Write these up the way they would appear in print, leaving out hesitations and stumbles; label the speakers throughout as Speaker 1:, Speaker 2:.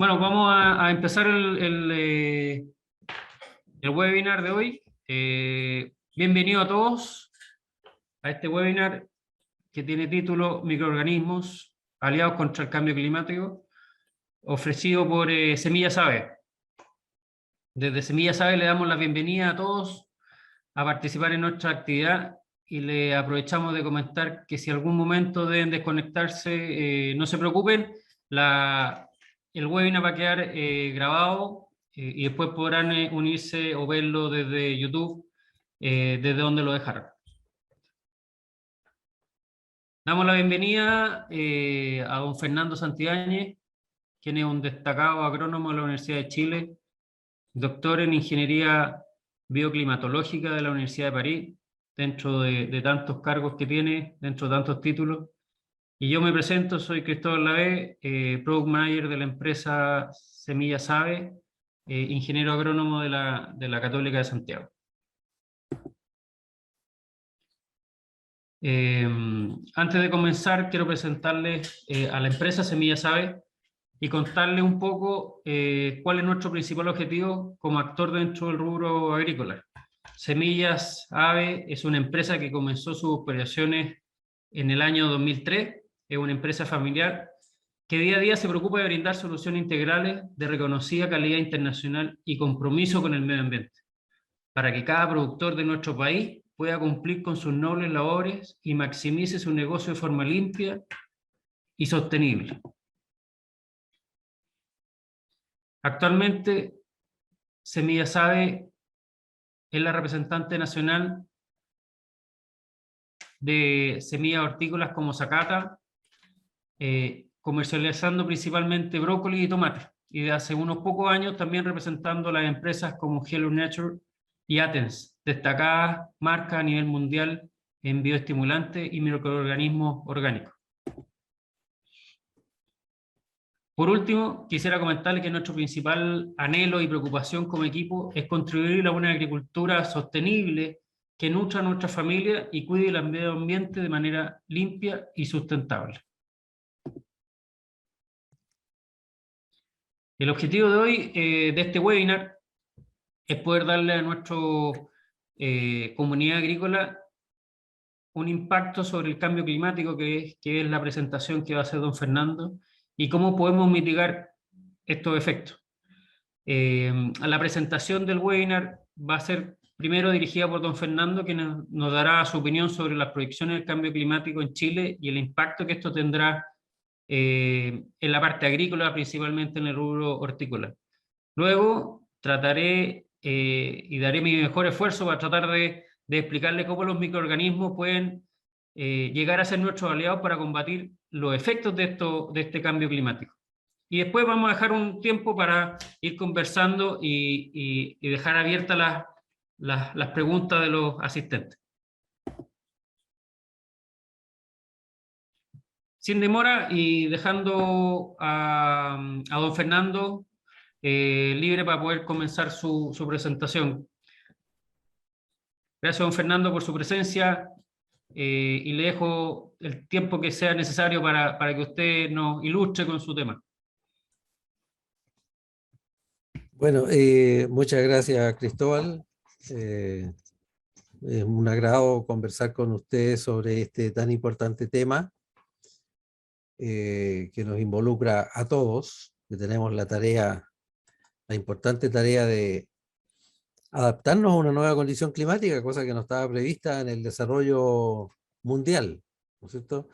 Speaker 1: Bueno, vamos a empezar el webinar de hoy. Bienvenido a todos a este webinar que tiene título Microorganismos aliados contra el cambio climático, ofrecido por Semillas Ave. Desde Semillas Ave le damos la bienvenida a todos a participar en nuestra actividad y le aprovechamos de comentar que si algún momento deben desconectarse, no se preocupen, el webinar va a quedar grabado y después podrán unirse o verlo desde YouTube, desde donde lo dejaron. Damos la bienvenida a don Fernando Santibáñez, quien es un destacado agrónomo de la Universidad de Chile, doctor en Ingeniería Bioclimatológica de la Universidad de París, dentro de tantos cargos que tiene, dentro de tantos títulos. Y yo me presento, soy Cristóbal Lavé, Product Manager de la empresa Semillas Ave, ingeniero agrónomo de la Católica de Santiago. Antes de comenzar, quiero presentarles a la empresa Semillas Ave y contarles un poco cuál es nuestro principal objetivo como actor dentro del rubro agrícola. Semillas Ave es una empresa que comenzó sus operaciones en el año 2003, es una empresa familiar que día a día se preocupa de brindar soluciones integrales de reconocida calidad internacional y compromiso con el medio ambiente, para que cada productor de nuestro país pueda cumplir con sus nobles labores y maximice su negocio de forma limpia y sostenible. Actualmente, Semillas Ave es la representante nacional de semillas hortícolas como zacata, comercializando principalmente brócoli y tomate, y de hace unos pocos años también representando las empresas como Hello Nature y Athens, destacadas marcas a nivel mundial en bioestimulantes y microorganismos orgánicos. Por último, quisiera comentarles que nuestro principal anhelo y preocupación como equipo es contribuir a una agricultura sostenible que nutra a nuestra familia y cuide el medio ambiente de manera limpia y sustentable. El objetivo de hoy, de este webinar, es poder darle a nuestra comunidad agrícola un impacto sobre el cambio climático, que es la presentación que va a hacer don Fernando, y cómo podemos mitigar estos efectos. La presentación del webinar va a ser primero dirigida por don Fernando, que nos dará su opinión sobre las proyecciones del cambio climático en Chile y el impacto que esto tendrá en la parte agrícola, principalmente en el rubro hortícola. Luego trataré y daré mi mejor esfuerzo para tratar de explicarle cómo los microorganismos pueden llegar a ser nuestros aliados para combatir los efectos de este cambio climático. Y después vamos a dejar un tiempo para ir conversando y dejar abiertas las preguntas de los asistentes. Sin demora y dejando a don Fernando libre para poder comenzar su presentación. Gracias, don Fernando, por su presencia y le dejo el tiempo que sea necesario para que usted nos ilustre con su tema.
Speaker 2: Bueno, muchas gracias, Cristóbal. Es un agrado conversar con ustedes sobre este tan importante tema que nos involucra a todos, que tenemos la importante tarea de adaptarnos a una nueva condición climática, cosa que no estaba prevista en el desarrollo mundial, ¿no es cierto?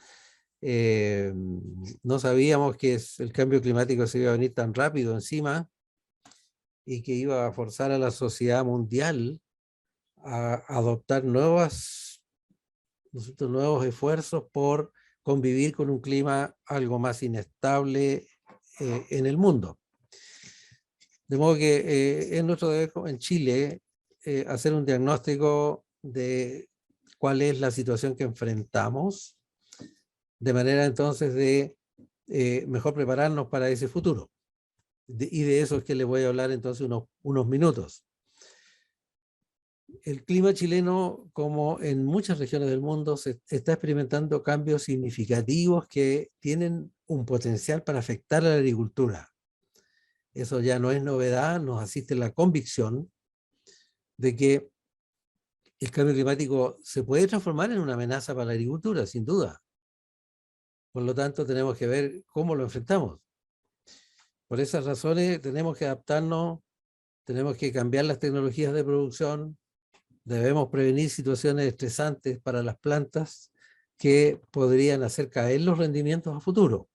Speaker 2: No sabíamos que el cambio climático se iba a venir tan rápido encima y que iba a forzar a la sociedad mundial a adoptar nuevos esfuerzos por convivir con un clima algo más inestable en el mundo. De modo que es nuestro deber en Chile hacer un diagnóstico de cuál es la situación que enfrentamos, de manera entonces de mejor prepararnos para ese futuro. Y de eso es que les voy a hablar entonces unos minutos. El clima chileno, como en muchas regiones del mundo, se está experimentando cambios significativos que tienen un potencial para afectar a la agricultura. eso ya no es novedad, nos asiste la convicción de que el cambio climático se puede transformar en una amenaza para la agricultura, sin duda. Por lo tanto, tenemos que ver cómo lo enfrentamos. Por esas razones, tenemos que adaptarnos, tenemos que cambiar las tecnologías de producción, debemos prevenir situaciones estresantes para las plantas que podrían hacer caer los rendimientos a futuro.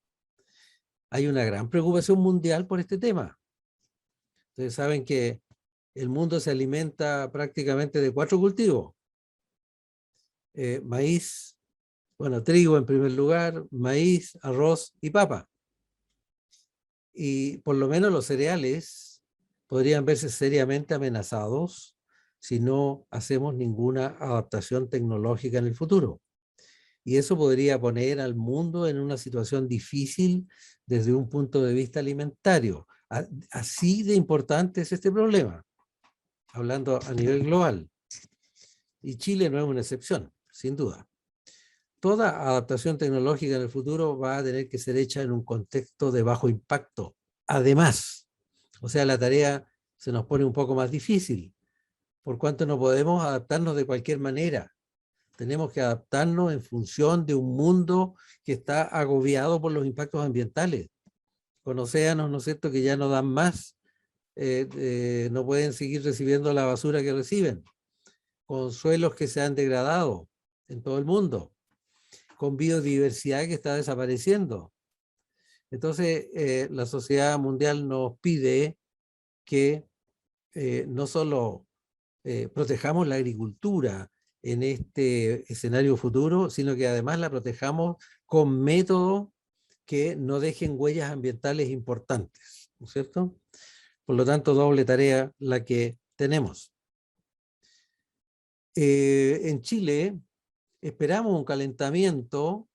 Speaker 2: Hay una gran preocupación mundial por este tema. Ustedes saben que el mundo se alimenta prácticamente de 4 cultivos. Maíz, bueno, trigo en primer lugar, maíz, arroz y papa. Y por lo menos los cereales podrían verse seriamente amenazados si no hacemos ninguna adaptación tecnológica en el futuro. Y eso podría poner al mundo en una situación difícil desde un punto de vista alimentario. Así de importante es este problema, hablando a nivel global. Y Chile no es una excepción, sin duda. Toda adaptación tecnológica en el futuro va a tener que ser hecha en un contexto de bajo impacto. Además, o sea, la tarea se nos pone un poco más difícil, por cuanto no podemos adaptarnos de cualquier manera. Tenemos que adaptarnos en función de un mundo que está agobiado por los impactos ambientales, con océanos, ¿no es cierto?, que ya no dan más, no pueden seguir recibiendo la basura que reciben, con suelos que se han degradado en todo el mundo, con biodiversidad que está desapareciendo. Entonces, la sociedad mundial nos pide que no solo protejamos la agricultura en este escenario futuro, sino que además la protejamos con métodos que no dejen huellas ambientales importantes, ¿no es cierto? Por lo tanto, doble tarea la que tenemos. En Chile esperamos un calentamiento,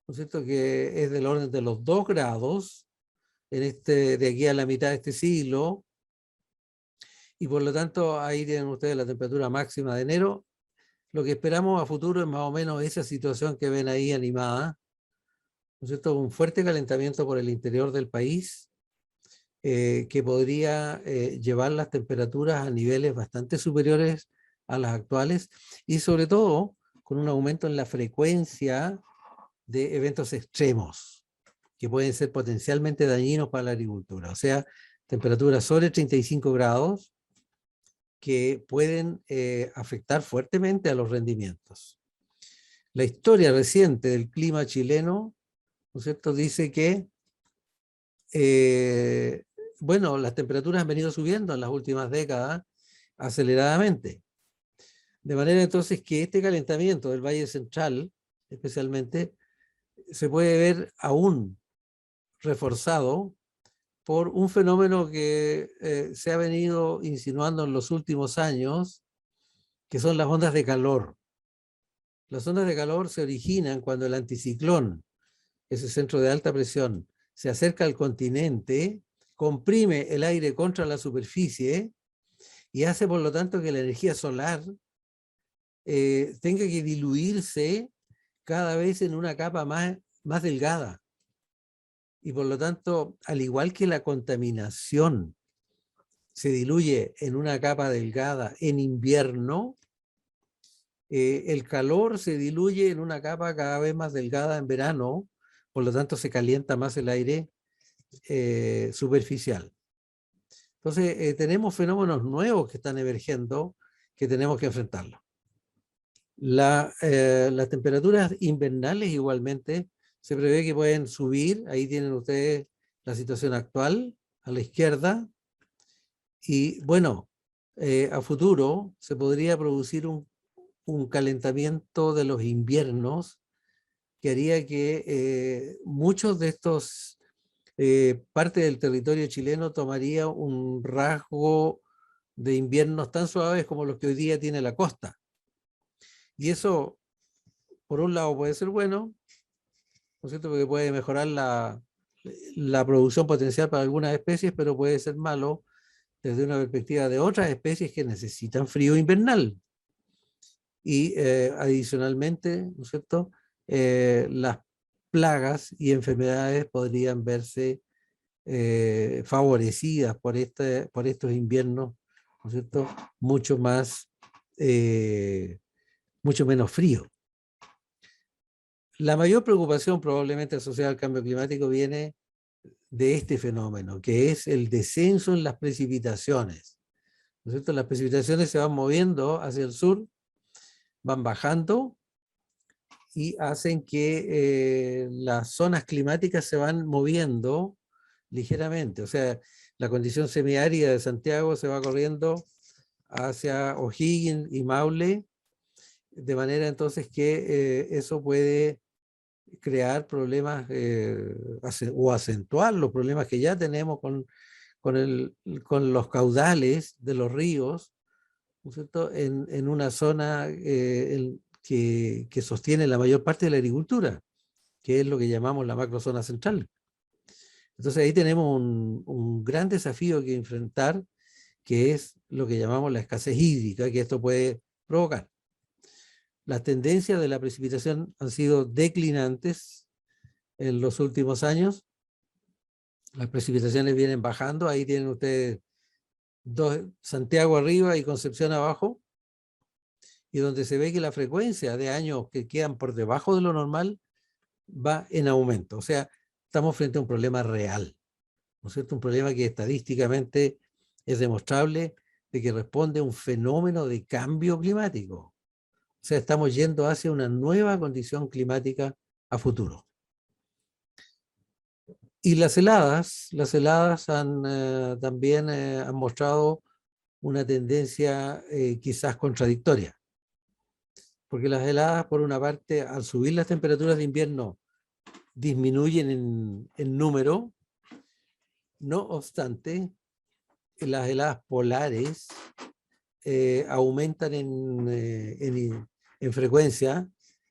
Speaker 2: ¿no es cierto?, que es del orden de los 2 grados de aquí a la mitad de este siglo, y por lo tanto ahí tienen ustedes la temperatura máxima de enero. Lo que esperamos a futuro es más o menos esa situación que ven ahí animada, ¿no es cierto?, un fuerte calentamiento por el interior del país, que podría llevar las temperaturas a niveles bastante superiores a las actuales, y sobre todo con un aumento en la frecuencia de eventos extremos que pueden ser potencialmente dañinos para la agricultura. O sea, temperaturas sobre 35 grados que pueden afectar fuertemente a los rendimientos. La historia reciente del clima chileno, ¿no es cierto?, dice que bueno, las temperaturas han venido subiendo en las últimas décadas aceleradamente. De manera entonces que este calentamiento del Valle Central, especialmente, se puede ver aún reforzado por un fenómeno que se ha venido insinuando en los últimos años, que son las ondas de calor. Las ondas de calor se originan cuando el anticiclón, ese centro de alta presión, se acerca al continente, comprime el aire contra la superficie y hace por lo tanto que la energía solar tenga que diluirse cada vez en una capa más delgada. Y por lo tanto, al igual que la contaminación se diluye en una capa delgada en invierno, el calor se diluye en una capa cada vez más delgada en verano, por lo tanto se calienta más el aire superficial. Entonces, tenemos fenómenos nuevos que están emergiendo que tenemos que enfrentarlos. Las temperaturas invernales igualmente se prevé que pueden subir. Ahí tienen ustedes la situación actual a la izquierda. Y bueno, a futuro se podría producir un calentamiento de los inviernos que haría que muchos de estos parte del territorio chileno tomaría un rasgo de inviernos tan suaves como los que hoy día tiene la costa. Y eso, por un lado, puede ser bueno, ¿no es cierto?, porque puede mejorar la producción potencial para algunas especies, pero puede ser malo desde una perspectiva de otras especies que necesitan frío invernal. Y adicionalmente, ¿no es cierto?, las plagas y enfermedades podrían verse favorecidas por estos inviernos, ¿no es cierto? Mucho más, mucho menos frío. La mayor preocupación probablemente asociada al cambio climático viene de este fenómeno, que es el descenso en las precipitaciones, ¿no es cierto? Las precipitaciones se van moviendo hacia el sur, van bajando y hacen que las zonas climáticas se van moviendo ligeramente. O sea, la condición semiárida de Santiago se va corriendo hacia O'Higgins y Maule, de manera entonces que eso puede crear problemas o acentuar los problemas que ya tenemos con los caudales de los ríos, ¿no es cierto? En una zona que sostiene la mayor parte de la agricultura, que es lo que llamamos la macrozona central. Entonces ahí tenemos un gran desafío que enfrentar, que es lo que llamamos la escasez hídrica, que esto puede provocar. Las tendencias de la precipitación han sido declinantes en los últimos años. Las precipitaciones vienen bajando. Ahí tienen ustedes Santiago arriba y Concepción abajo, y donde se ve que la frecuencia de años que quedan por debajo de lo normal va en aumento. O sea, estamos frente a un problema real, ¿no es cierto? Un problema que estadísticamente es demostrable de que responde a un fenómeno de cambio climático. O sea, estamos yendo hacia una nueva condición climática a futuro. Y las heladas también han mostrado una tendencia quizás contradictoria, porque las heladas, por una parte, al subir las temperaturas de invierno, disminuyen en número. No obstante, las heladas polares aumentan en frecuencia,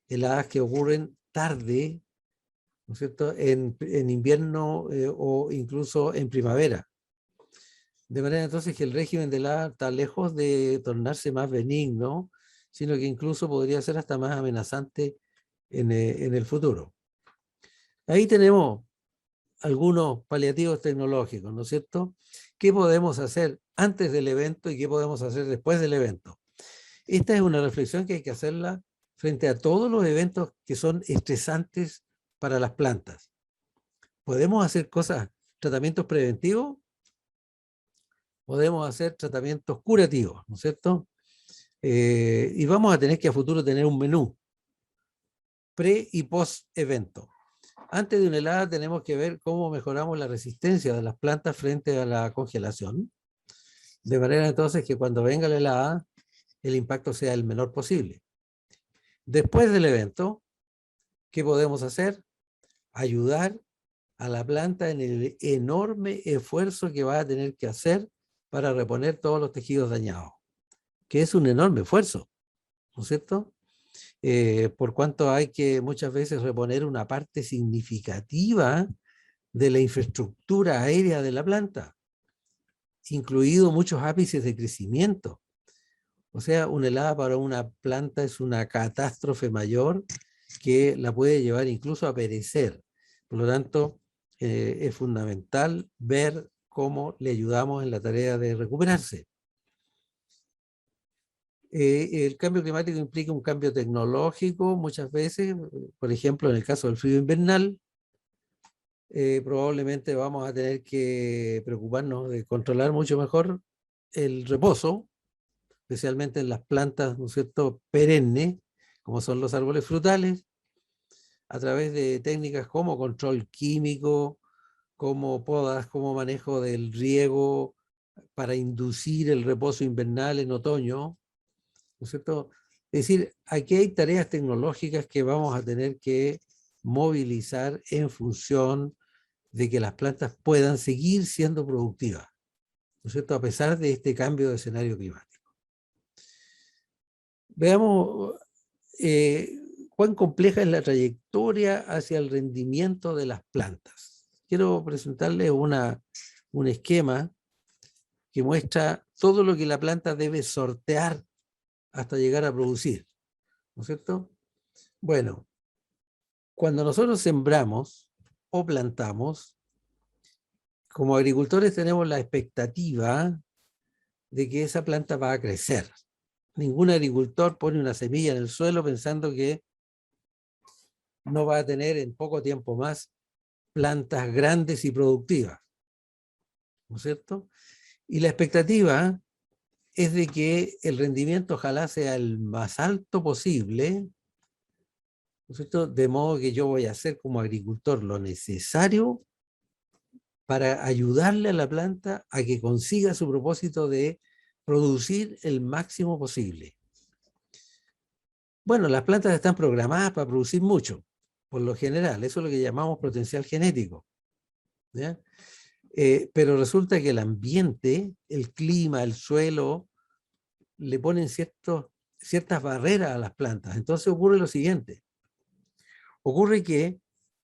Speaker 2: heladas que ocurren tarde, ¿no es cierto?, en invierno o incluso en primavera. De manera entonces que el régimen de helada está lejos de tornarse más benigno, sino que incluso podría ser hasta más amenazante en el futuro. Ahí tenemos algunos paliativos tecnológicos, ¿no es cierto? ¿Qué podemos hacer antes del evento y qué podemos hacer después del evento? Esta es una reflexión que hay que hacerla frente a todos los eventos que son estresantes para las plantas. ¿Podemos hacer tratamientos preventivos? Podemos hacer tratamientos curativos, ¿no es cierto? Y vamos a tener que a futuro tener un menú pre y post evento. Antes de una helada tenemos que ver cómo mejoramos la resistencia de las plantas frente a la congelación, de manera entonces que cuando venga la helada el impacto sea el menor posible. Después del evento, ¿qué podemos hacer? Ayudar a la planta en el enorme esfuerzo que va a tener que hacer para reponer todos los tejidos dañados, que es un enorme esfuerzo, ¿no es cierto? Por cuanto hay que muchas veces reponer una parte significativa de la infraestructura aérea de la planta, incluido muchos ápices de crecimiento. O sea, una helada para una planta es una catástrofe mayor que la puede llevar incluso a perecer. Por lo tanto, es fundamental ver cómo le ayudamos en la tarea de recuperarse. El cambio climático implica un cambio tecnológico muchas veces, por ejemplo, en el caso del frío invernal, probablemente vamos a tener que preocuparnos de controlar mucho mejor el reposo, especialmente en las plantas, ¿no es cierto?, perennes, como son los árboles frutales, a través de técnicas como control químico, como podas, como manejo del riego para inducir el reposo invernal en otoño, ¿no es cierto? Es decir, aquí hay tareas tecnológicas que vamos a tener que movilizar en función de que las plantas puedan seguir siendo productivas, ¿no es cierto?, a pesar de este cambio de escenario climático. Veamos cuán compleja es la trayectoria hacia el rendimiento de las plantas. Quiero presentarles un esquema que muestra todo lo que la planta debe sortear hasta llegar a producir, ¿no es cierto? Bueno, cuando nosotros sembramos o plantamos, como agricultores tenemos la expectativa de que esa planta va a crecer. Ningún agricultor pone una semilla en el suelo pensando que no va a tener en poco tiempo más plantas grandes y productivas, ¿no es cierto? Y la expectativa es de que el rendimiento ojalá sea el más alto posible, ¿no es cierto? De modo que yo voy a hacer como agricultor lo necesario para ayudarle a la planta a que consiga su propósito de producir el máximo posible. Bueno, las plantas están programadas para producir mucho, por lo general, eso es lo que llamamos potencial genético, ¿ya? Pero resulta que el ambiente, el clima, el suelo, le ponen ciertas barreras a las plantas. Entonces ocurre lo siguiente, ocurre que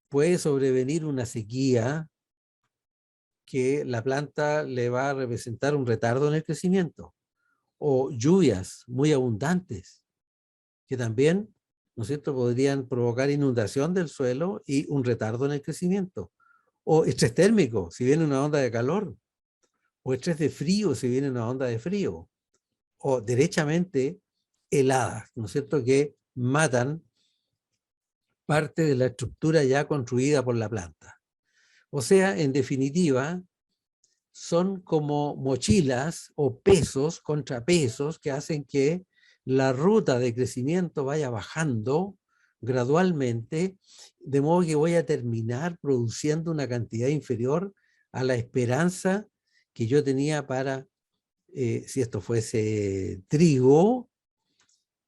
Speaker 2: puede sobrevenir una sequía que la planta le va a representar un retardo en el crecimiento, o lluvias muy abundantes, que también, ¿no es cierto?, podrían provocar inundación del suelo y un retardo en el crecimiento, o estrés térmico, si viene una onda de calor, o estrés de frío, si viene una onda de frío, o derechamente heladas, ¿no es cierto?, que matan parte de la estructura ya construida por la planta. O sea, en definitiva, son como mochilas o pesos, contrapesos, que hacen que la ruta de crecimiento vaya bajando gradualmente, de modo que voy a terminar produciendo una cantidad inferior a la esperanza que yo tenía para, si esto fuese trigo,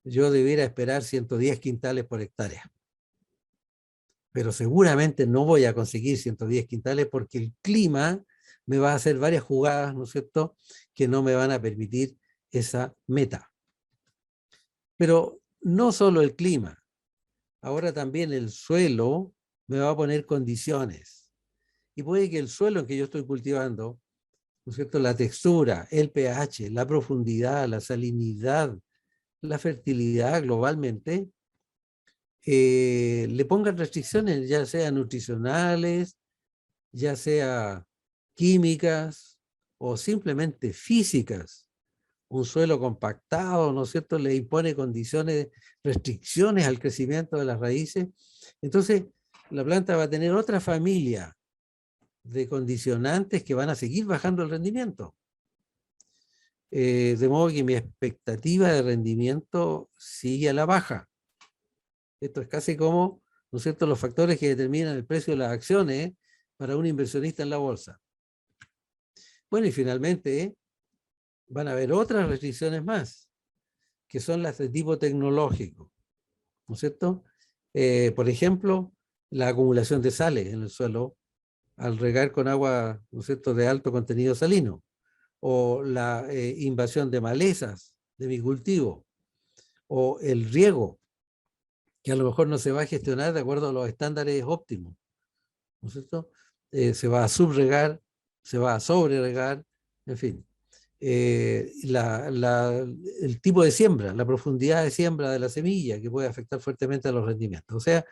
Speaker 2: yo debiera esperar 110 quintales por hectárea. Pero seguramente no voy a conseguir 110 quintales porque el clima me va a hacer varias jugadas, ¿no es cierto?, que no me van a permitir esa meta. Pero no solo el clima, ahora también el suelo me va a poner condiciones. Y puede que el suelo en que yo estoy cultivando, ¿no es cierto?, la textura, el pH, la profundidad, la salinidad, la fertilidad globalmente, le pongan restricciones, ya sea nutricionales, ya sea químicas o simplemente físicas. Un suelo compactado, ¿no es cierto?, le impone condiciones, restricciones al crecimiento de las raíces. Entonces, la planta va a tener otra familia de condicionantes que van a seguir bajando el rendimiento. De modo que mi expectativa de rendimiento sigue a la baja. Esto es casi como, ¿no es cierto?, los factores que determinan el precio de las acciones para un inversionista en la bolsa. Bueno, y finalmente van a haber otras restricciones más, que son las de tipo tecnológico, ¿no es cierto? Por ejemplo, la acumulación de sales en el suelo al regar con agua, ¿no es cierto?, de alto contenido salino, o la invasión de malezas de mi cultivo, o el riego, que a lo mejor no se va a gestionar de acuerdo a los estándares óptimos, ¿no es cierto? Se va a subregar, se va a sobreregar, en fin. El tipo de siembra, la profundidad de siembra de la semilla, que puede afectar fuertemente a los rendimientos. O sea,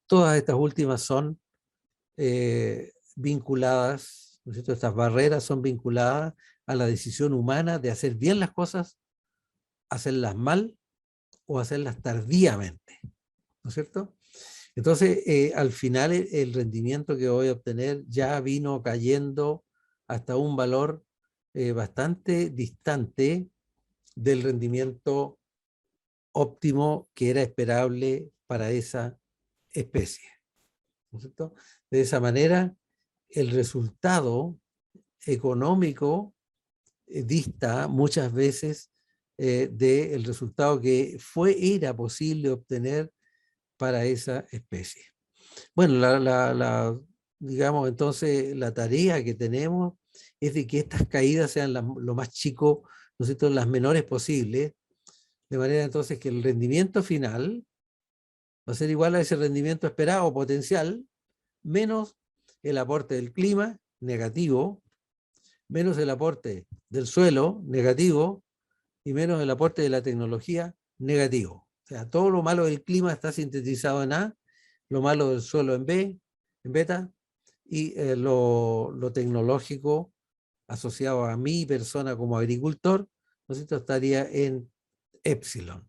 Speaker 2: todas estas últimas son vinculadas, ¿no es cierto? Estas barreras son vinculadas a la decisión humana de hacer bien las cosas, hacerlas mal o hacerlas tardíamente, ¿no es cierto? Entonces, al final el rendimiento que voy a obtener ya vino cayendo hasta un valor bastante distante del rendimiento óptimo que era esperable para esa especie, ¿no es cierto? De esa manera, el resultado económico dista muchas veces del resultado que era posible obtener para esa especie. Bueno, digamos entonces la tarea que tenemos es de que estas caídas sean lo más chico, ¿no es cierto?, las menores posibles, de manera entonces que el rendimiento final va a ser igual a ese rendimiento esperado potencial, menos el aporte del clima negativo, menos el aporte del suelo negativo y menos el aporte de la tecnología negativo. O sea, todo lo malo del clima está sintetizado en A, lo malo del suelo en B, en beta, y lo tecnológico asociado a mi persona como agricultor, ¿no es cierto?, estaría en epsilon.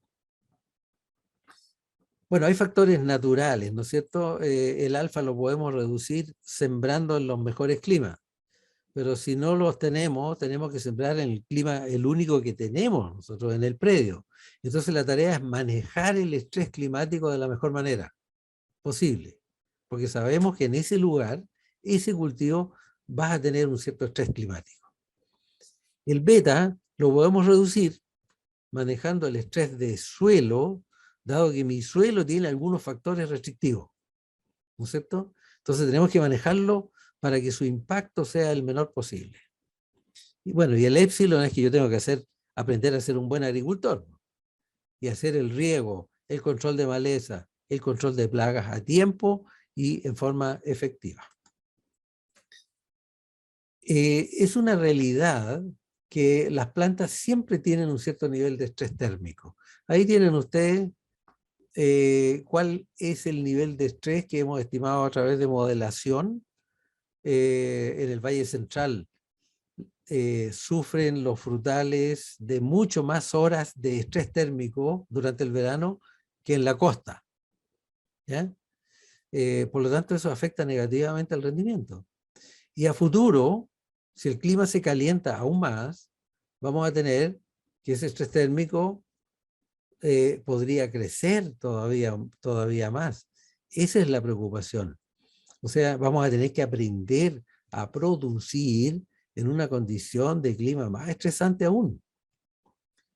Speaker 2: Bueno, hay factores naturales, ¿no es cierto? El alfa lo podemos reducir sembrando en los mejores climas, pero si no los tenemos, tenemos que sembrar en el clima, el único que tenemos nosotros en el predio. Entonces la tarea es manejar el estrés climático de la mejor manera posible, porque sabemos que en ese lugar, ese cultivo, vas a tener un cierto estrés climático. El beta lo podemos reducir manejando el estrés de suelo, dado que mi suelo tiene algunos factores restrictivos, ¿no es cierto? Entonces tenemos que manejarlo para que su impacto sea el menor posible. Y bueno, y el épsilon es que yo tengo que aprender a ser un buen agricultor y hacer el riego, el control de maleza, el control de plagas a tiempo y en forma efectiva. Es una realidad que las plantas siempre tienen un cierto nivel de estrés térmico. Ahí tienen ustedes cuál es el nivel de estrés que hemos estimado a través de modelación. En el Valle Central sufren los frutales de mucho más horas de estrés térmico durante el verano que en la costa, ¿ya? Por lo tanto, eso afecta negativamente al rendimiento. Y a futuro, si el clima se calienta aún más, vamos a tener que ese estrés térmico podría crecer todavía más. Esa es la preocupación. O sea, vamos a tener que aprender a producir en una condición de clima más estresante aún.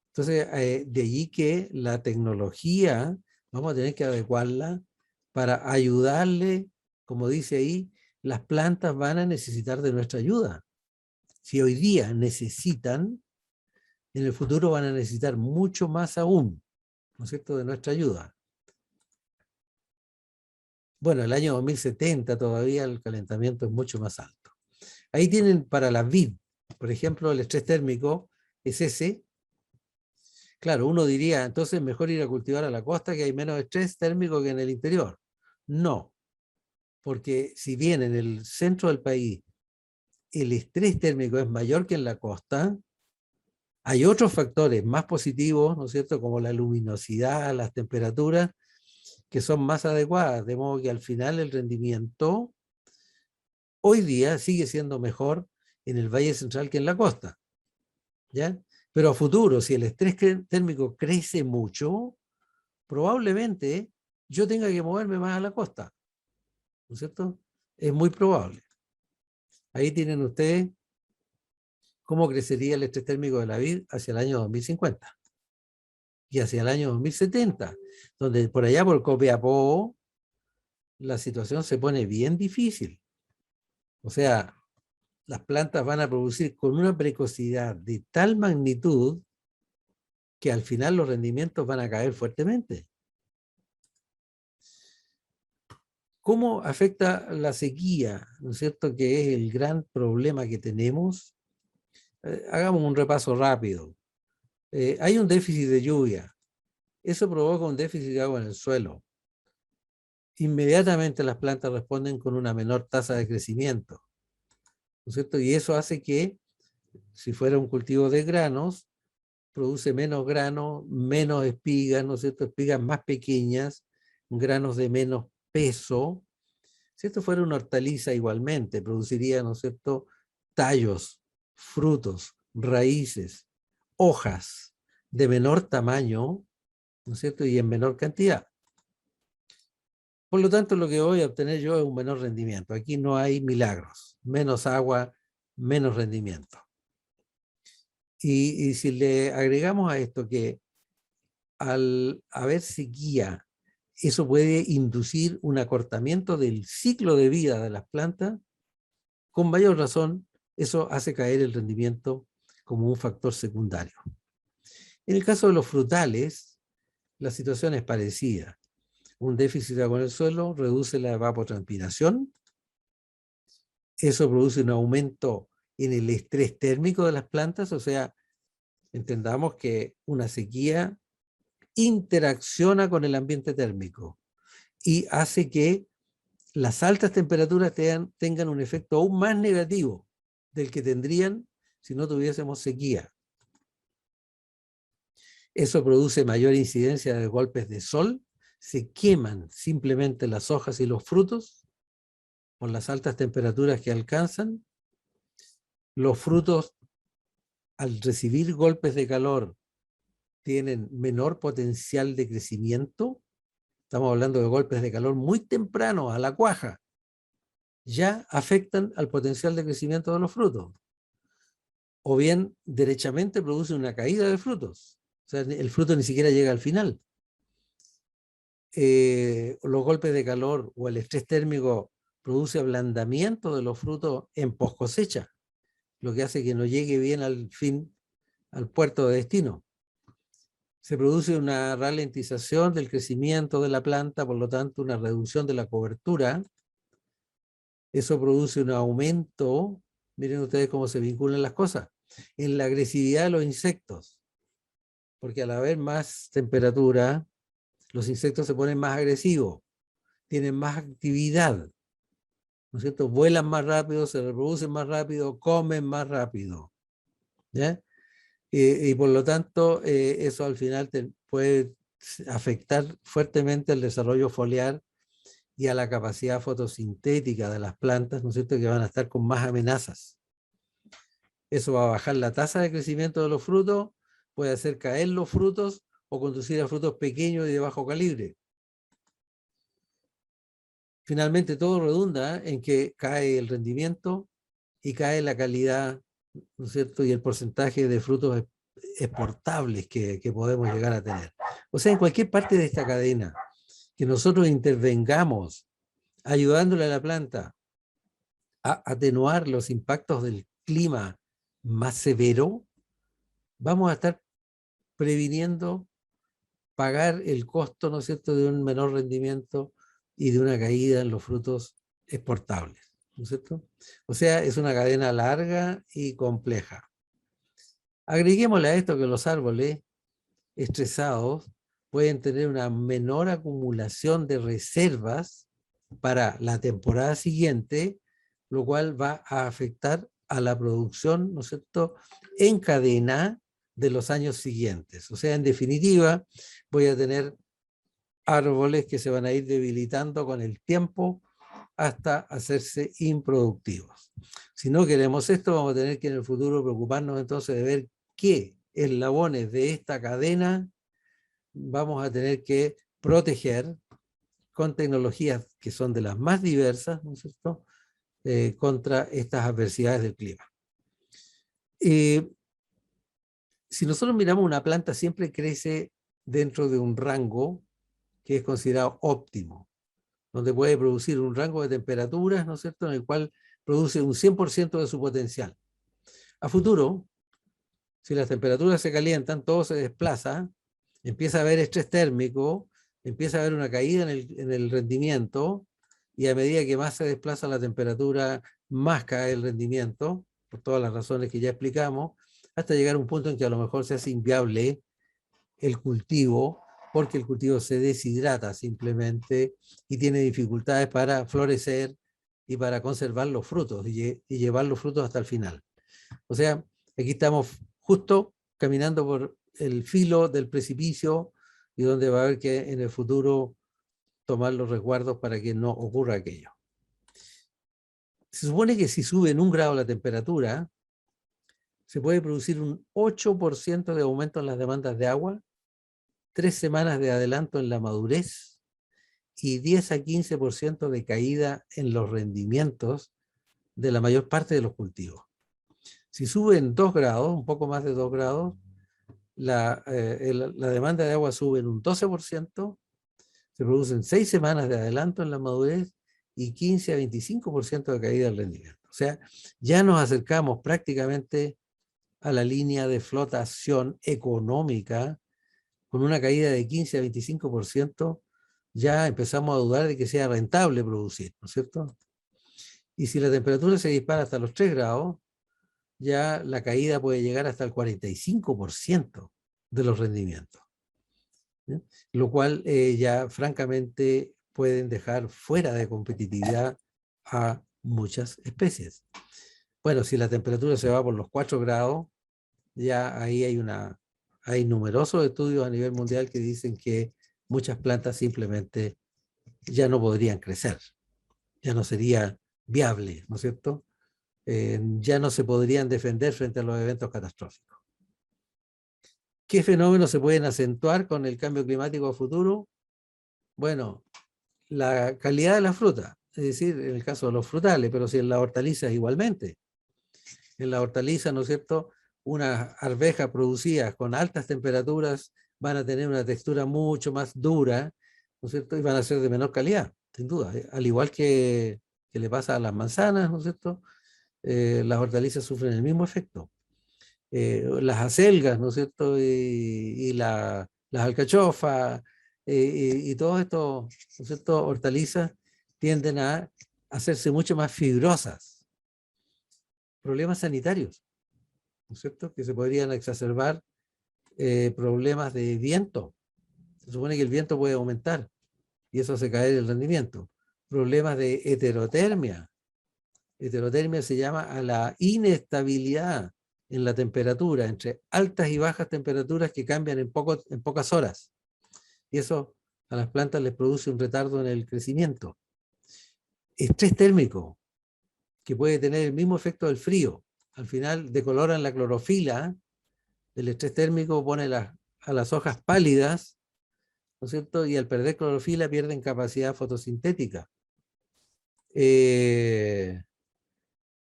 Speaker 2: Entonces, de allí que la tecnología vamos a tener que adecuarla para ayudarle, como dice ahí, las plantas van a necesitar de nuestra ayuda. Si hoy día necesitan, en el futuro van a necesitar mucho más aún, ¿no es cierto?, de nuestra ayuda. Bueno, el año 2070 todavía el calentamiento es mucho más alto. Ahí tienen para la vid, por ejemplo, el estrés térmico es ese. Claro, uno diría, entonces mejor ir a cultivar a la costa que hay menos estrés térmico que en el interior. No, porque si bien en el centro del país el estrés térmico es mayor que en la costa, hay otros factores más positivos, ¿no es cierto?, como la luminosidad, las temperaturas, que son más adecuadas, de modo que al final el rendimiento hoy día sigue siendo mejor en el Valle Central que en la costa, ¿ya? Pero a futuro, si el estrés térmico crece mucho, probablemente yo tenga que moverme más a la costa, ¿no es cierto? Es muy probable. Ahí tienen ustedes cómo crecería el estrés térmico de la vid hacia el año 2050 y hacia el año 2070, donde por allá por Copiapó la situación se pone bien difícil. O sea, las plantas van a producir con una precocidad de tal magnitud que al final los rendimientos van a caer fuertemente. ¿Cómo afecta la sequía? ¿No es cierto?, que es el gran problema que tenemos. Hagamos un repaso rápido. Hay un déficit de lluvia. Eso provoca un déficit de agua en el suelo. Inmediatamente las plantas responden con una menor tasa de crecimiento, ¿no es cierto? Y eso hace que, si fuera un cultivo de granos, produce menos granos, menos espigas, ¿no es cierto?, espigas más pequeñas, granos de menos peso. Si esto fuera una hortaliza igualmente, produciría, ¿no es cierto?, tallos, frutos, raíces, hojas de menor tamaño, ¿no es cierto?, y en menor cantidad. Por lo tanto, lo que voy a obtener yo es un menor rendimiento. Aquí no hay milagros. Menos agua, menos rendimiento. Y si le agregamos a esto que al haber sequía, eso puede inducir un acortamiento del ciclo de vida de las plantas, con mayor razón, eso hace caer el rendimiento como un factor secundario. En el caso de los frutales, la situación es parecida. Un déficit de agua en el suelo reduce la evapotranspiración. Eso produce un aumento en el estrés térmico de las plantas, o sea, entendamos que una sequía interacciona con el ambiente térmico y hace que las altas temperaturas tengan un efecto aún más negativo del que tendrían si no tuviésemos sequía. Eso produce mayor incidencia de golpes de sol, se queman simplemente las hojas y los frutos por las altas temperaturas que alcanzan. Los frutos, al recibir golpes de calor, tienen menor potencial de crecimiento. Estamos hablando de golpes de calor muy tempranos, a la cuaja. Ya afectan al potencial de crecimiento de los frutos. O bien, derechamente produce una caída de frutos. O sea, el fruto ni siquiera llega al final. Los golpes de calor o el estrés térmico produce ablandamiento de los frutos en post cosecha, lo que hace que no llegue bien al puerto de destino. Se produce una ralentización del crecimiento de la planta, por lo tanto una reducción de la cobertura. Eso produce un aumento, miren ustedes cómo se vinculan las cosas, en la agresividad de los insectos, porque al haber más temperatura, los insectos se ponen más agresivos, tienen más actividad, ¿no es cierto? Vuelan más rápido, se reproducen más rápido, comen más rápido, ¿ya? Y por lo tanto, eso al final puede afectar fuertemente el desarrollo foliar y a la capacidad fotosintética de las plantas, ¿no es cierto?, que van a estar con más amenazas. Eso va a bajar la tasa de crecimiento de los frutos, puede hacer caer los frutos o conducir a frutos pequeños y de bajo calibre. Finalmente, todo redunda en que cae el rendimiento y cae la calidad, ¿no es cierto?, y el porcentaje de frutos exportables que podemos llegar a tener. O sea, en cualquier parte de esta cadena, que nosotros intervengamos ayudándole a la planta a atenuar los impactos del clima más severo, vamos a estar previniendo pagar el costo, ¿no es cierto?, de un menor rendimiento y de una caída en los frutos exportables, ¿no es cierto? O sea, es una cadena larga y compleja. Agreguémosle a esto que los árboles estresados pueden tener una menor acumulación de reservas para la temporada siguiente, lo cual va a afectar a la producción, ¿no es cierto?, en cadena de los años siguientes. O sea, en definitiva, voy a tener árboles que se van a ir debilitando con el tiempo hasta hacerse improductivos. Si no queremos esto, vamos a tener que en el futuro preocuparnos entonces de ver qué eslabones de esta cadena vamos a tener que proteger con tecnologías que son de las más diversas, ¿no es cierto?, contra estas adversidades del clima. Si nosotros miramos una planta, siempre crece dentro de un rango que es considerado óptimo, donde puede producir un rango de temperaturas, ¿no es cierto?, en el cual produce un 100% de su potencial. A futuro, si las temperaturas se calientan, todo se desplaza, empieza a haber estrés térmico, empieza a haber una caída en el rendimiento, y a medida que más se desplaza la temperatura, más cae el rendimiento, por todas las razones que ya explicamos, hasta llegar a un punto en que a lo mejor se hace inviable el cultivo, porque el cultivo se deshidrata simplemente y tiene dificultades para florecer y para conservar los frutos y llevar los frutos hasta el final. O sea, aquí estamos justo caminando por el filo del precipicio y donde va a haber que en el futuro tomar los resguardos para que no ocurra aquello. Se supone que si sube en 1 grado la temperatura, se puede producir un 8% de aumento en las demandas de agua, 3 semanas de adelanto en la madurez y 10 a 15% de caída en los rendimientos de la mayor parte de los cultivos. Si sube en 2 grados, un poco más de 2 grados, la demanda de agua sube en un 12%, se producen 6 semanas de adelanto en la madurez y 15 a 25% de caída del rendimiento. O sea, ya nos acercamos prácticamente a la línea de flotación económica, con una caída de 15 a 25%, ya empezamos a dudar de que sea rentable producir, ¿no es cierto? Y si la temperatura se dispara hasta los 3 grados, ya la caída puede llegar hasta el 45% de los rendimientos, ¿sí? Lo cual ya francamente pueden dejar fuera de competitividad a muchas especies. Bueno, si la temperatura se va por los 4 grados, ya ahí hay numerosos estudios a nivel mundial que dicen que muchas plantas simplemente ya no podrían crecer, ya no sería viable, ¿no es cierto? Ya no se podrían defender frente a los eventos catastróficos. ¿Qué fenómenos se pueden acentuar con el cambio climático a futuro? Bueno, la calidad de la fruta, es decir, en el caso de los frutales, pero si en la hortaliza igualmente. En la hortaliza, ¿no es cierto?, unas arvejas producidas con altas temperaturas van a tener una textura mucho más dura, ¿no es cierto?, y van a ser de menor calidad, sin duda. Al igual que le pasa a las manzanas, ¿no es cierto?, las hortalizas sufren el mismo efecto. Las acelgas, ¿no es cierto?, y las alcachofas, y todos estos, ¿no es cierto?, hortalizas tienden a hacerse mucho más fibrosas. Problemas sanitarios, ¿no es cierto?, que se podrían exacerbar, problemas de viento. Se supone que el viento puede aumentar y eso hace caer el rendimiento. Problemas de heterotermia. Heterotermia se llama a la inestabilidad en la temperatura, entre altas y bajas temperaturas que cambian en pocas horas. Y eso a las plantas les produce un retardo en el crecimiento. Estrés térmico, que puede tener el mismo efecto del frío. Al final decoloran la clorofila. El estrés térmico pone a las hojas pálidas, ¿no es cierto? Y al perder clorofila pierden capacidad fotosintética.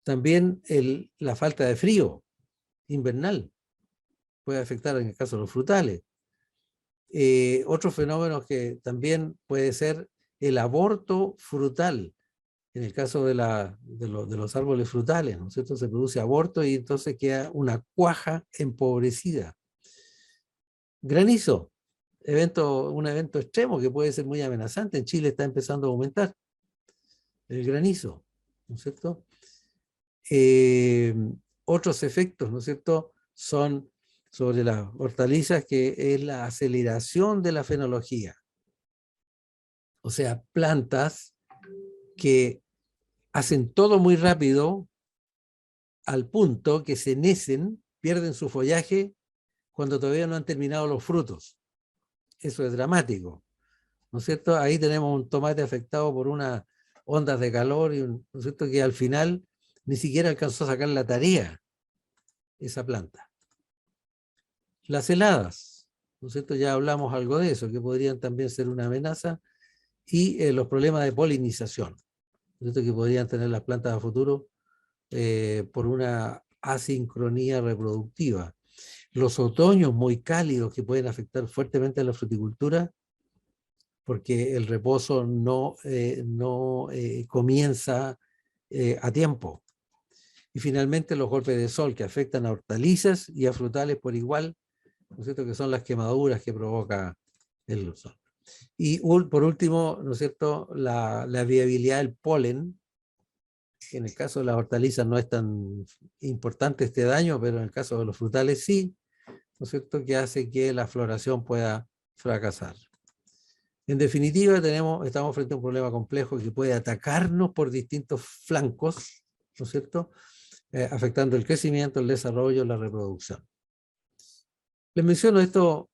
Speaker 2: También la falta de frío invernal puede afectar en el caso de los frutales. Otros fenómenos que también puede ser el aborto frutal. En el caso de los árboles frutales, ¿no es cierto? Se produce aborto y entonces queda una cuaja empobrecida. Granizo, un evento extremo que puede ser muy amenazante. En Chile está empezando a aumentar el granizo, ¿no es cierto? Otros efectos, ¿no es cierto?, son sobre las hortalizas, que es la aceleración de la fenología. O sea, plantas que hacen todo muy rápido al punto que se necen, pierden su follaje cuando todavía no han terminado los frutos. Eso es dramático, ¿no es cierto? Ahí tenemos un tomate afectado por unas ondas de calor, ¿no es cierto?, que al final ni siquiera alcanzó a sacar la tarea esa planta. Las heladas, ¿no es cierto? Ya hablamos algo de eso, que podrían también ser una amenaza, y los problemas de polinización, ¿no es cierto?, que podrían tener las plantas a futuro por una asincronía reproductiva. Los otoños muy cálidos, que pueden afectar fuertemente a la fruticultura, porque el reposo no comienza a tiempo. Y finalmente los golpes de sol, que afectan a hortalizas y a frutales por igual, ¿no es cierto?, que son las quemaduras que provoca el sol. Y por último, ¿no es cierto?, la viabilidad del polen, que en el caso de las hortalizas no es tan importante este daño, pero en el caso de los frutales sí, ¿no es cierto?, que hace que la floración pueda fracasar. En definitiva, estamos frente a un problema complejo que puede atacarnos por distintos flancos, ¿no es cierto?, afectando el crecimiento, el desarrollo, la reproducción. Les menciono esto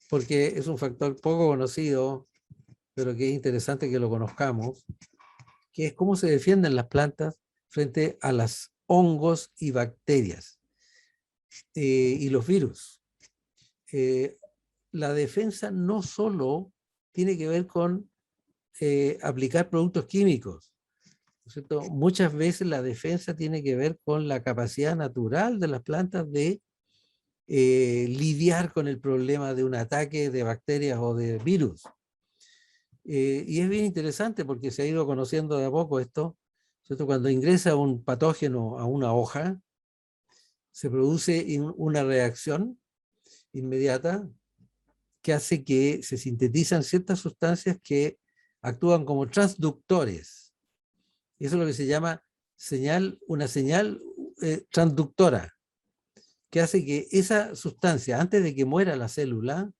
Speaker 2: porque es un factor poco conocido, pero que es interesante que lo conozcamos, que es cómo se defienden las plantas frente a los hongos y bacterias y los virus. La defensa no solo tiene que ver con aplicar productos químicos, ¿no es cierto? Muchas veces la defensa tiene que ver con la capacidad natural de las plantas de lidiar con el problema de un ataque de bacterias o de virus. Y es bien interesante porque se ha ido conociendo de a poco esto, ¿cierto? Cuando ingresa un patógeno a una hoja, se produce una reacción inmediata que hace que se sintetizan ciertas sustancias que actúan como transductores. Y eso es lo que se llama una señal transductora, que hace que esa sustancia, antes de que muera la célula,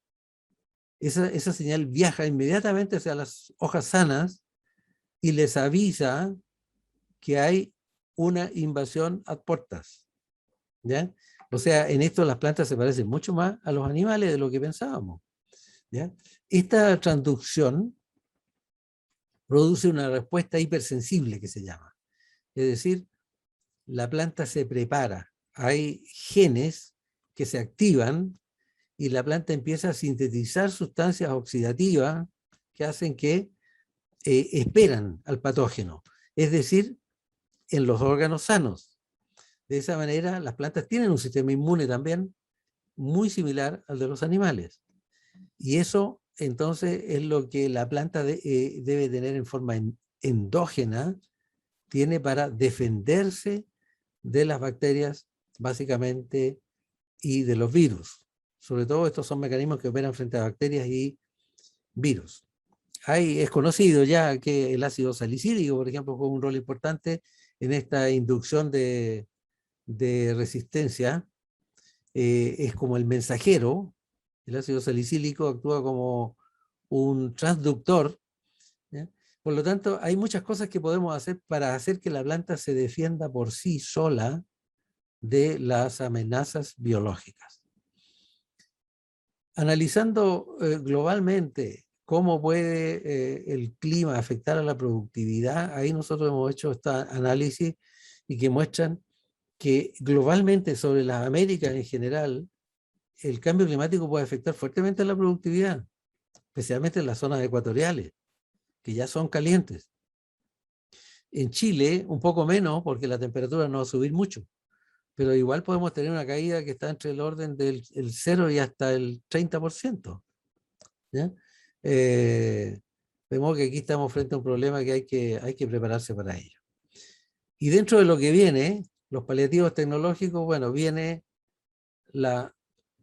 Speaker 2: esa señal viaja inmediatamente hacia las hojas sanas y les avisa que hay una invasión a puertas, ¿ya? O sea, en esto las plantas se parecen mucho más a los animales de lo que pensábamos, ¿ya? Esta transducción produce una respuesta hipersensible que se llama. Es decir, la planta se prepara. Hay genes que se activan y la planta empieza a sintetizar sustancias oxidativas que hacen que esperan al patógeno. Es decir, en los órganos sanos. De esa manera, las plantas tienen un sistema inmune también muy similar al de los animales. Y eso, entonces, es lo que la planta debe tener en forma endógena, tiene para defenderse de las bacterias, básicamente, y de los virus. Sobre todo, estos son mecanismos que operan frente a bacterias y virus. Es conocido ya que el ácido salicílico, por ejemplo, juega un rol importante en esta inducción de resistencia. Es como el mensajero. El ácido salicílico actúa como un transductor, ¿ya? Por lo tanto, hay muchas cosas que podemos hacer para hacer que la planta se defienda por sí sola de las amenazas biológicas. Analizando globalmente cómo puede el clima afectar a la productividad, ahí nosotros hemos hecho este análisis y que muestran que globalmente sobre las Américas en general, el cambio climático puede afectar fuertemente a la productividad, especialmente en las zonas ecuatoriales, que ya son calientes. En Chile, un poco menos, porque la temperatura no va a subir mucho, pero igual podemos tener una caída que está entre el orden del 0 y hasta el 30%. ¿Ya? Vemos que aquí estamos frente a un problema que hay que prepararse para ello. Y dentro de lo que viene, los paliativos tecnológicos, bueno, viene la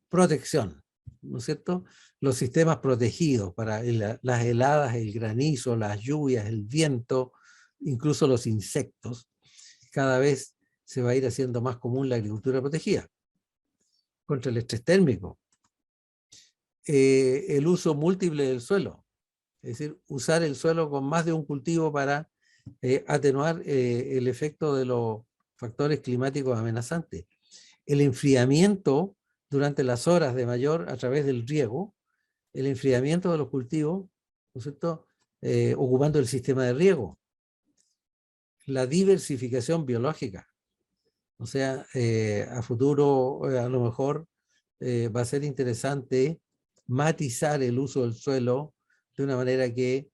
Speaker 2: protección, ¿no es cierto? Los sistemas protegidos para las heladas, el granizo, las lluvias, el viento, incluso los insectos. Cada vez se va a ir haciendo más común la agricultura protegida. Contra el estrés térmico. El uso múltiple del suelo. Es decir, usar el suelo con más de un cultivo para atenuar el efecto de los factores climáticos amenazantes. El enfriamiento durante las horas de mayor a través del riego, el enfriamiento de los cultivos, ¿no es cierto? Ocupando el sistema de riego. La diversificación biológica. O sea, a futuro a lo mejor va a ser interesante matizar el uso del suelo de una manera que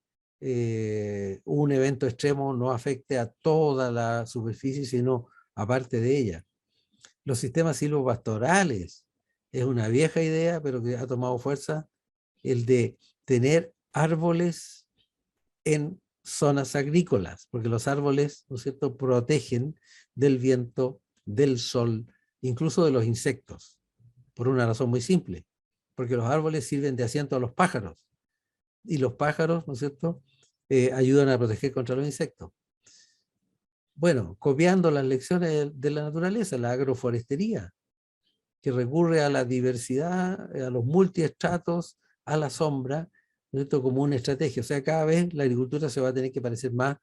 Speaker 2: un evento extremo no afecte a toda la superficie, sino a parte de ella. Los sistemas silvopastorales es una vieja idea, pero que ha tomado fuerza, el de tener árboles en zonas agrícolas, porque los árboles, ¿no es cierto?, protegen del viento, del sol, incluso de los insectos, por una razón muy simple, porque los árboles sirven de asiento a los pájaros, y los pájaros, ¿no es cierto?, ayudan a proteger contra los insectos. Bueno, copiando las lecciones de la naturaleza, la agroforestería, que recurre a la diversidad, a los multiestratos, a la sombra, ¿no es cierto?, como una estrategia. O sea, cada vez la agricultura se va a tener que parecer más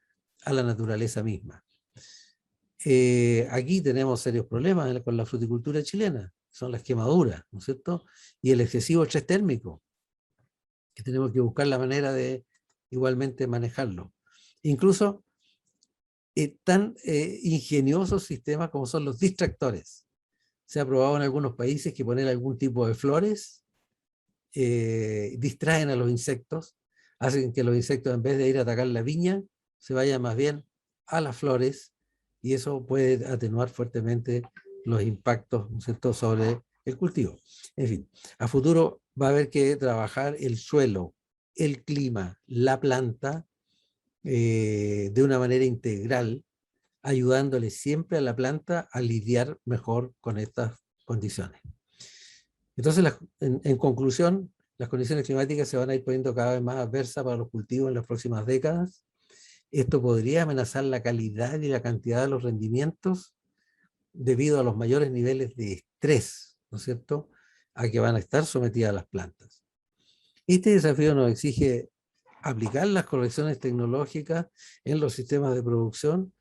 Speaker 2: a la naturaleza misma. Aquí tenemos serios problemas con la fruticultura chilena, son las quemaduras, ¿no es cierto? Y el excesivo estrés térmico, que tenemos que buscar la manera de igualmente manejarlo. Incluso tan ingeniosos sistemas como son los distractores. Se ha probado en algunos países que poner algún tipo de flores distraen a los insectos, hacen que los insectos en vez de ir a atacar la viña, se vayan más bien a las flores, y eso puede atenuar fuertemente los impactos, ¿no es cierto?, sobre el cultivo. En fin, a futuro va a haber que trabajar el suelo, el clima, la planta, de una manera integral, ayudándole siempre a la planta a lidiar mejor con estas condiciones. Entonces, en conclusión, las condiciones climáticas se van a ir poniendo cada vez más adversas para los cultivos en las próximas décadas. Esto podría amenazar la calidad y la cantidad de los rendimientos debido a los mayores niveles de estrés, ¿no es cierto?, a que van a estar sometidas las plantas. Este desafío nos exige aplicar las correcciones tecnológicas en los sistemas de producción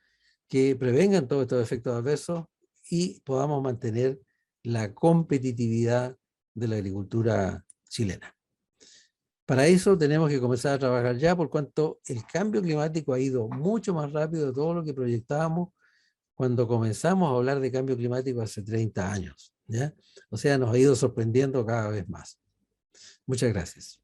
Speaker 2: que prevengan todos estos efectos adversos y podamos mantener la competitividad de la agricultura chilena. Para eso tenemos que comenzar a trabajar ya, por cuanto el cambio climático ha ido mucho más rápido de todo lo que proyectábamos cuando comenzamos a hablar de cambio climático hace 30 años, ¿ya? O sea, nos ha ido sorprendiendo cada vez más. Muchas gracias.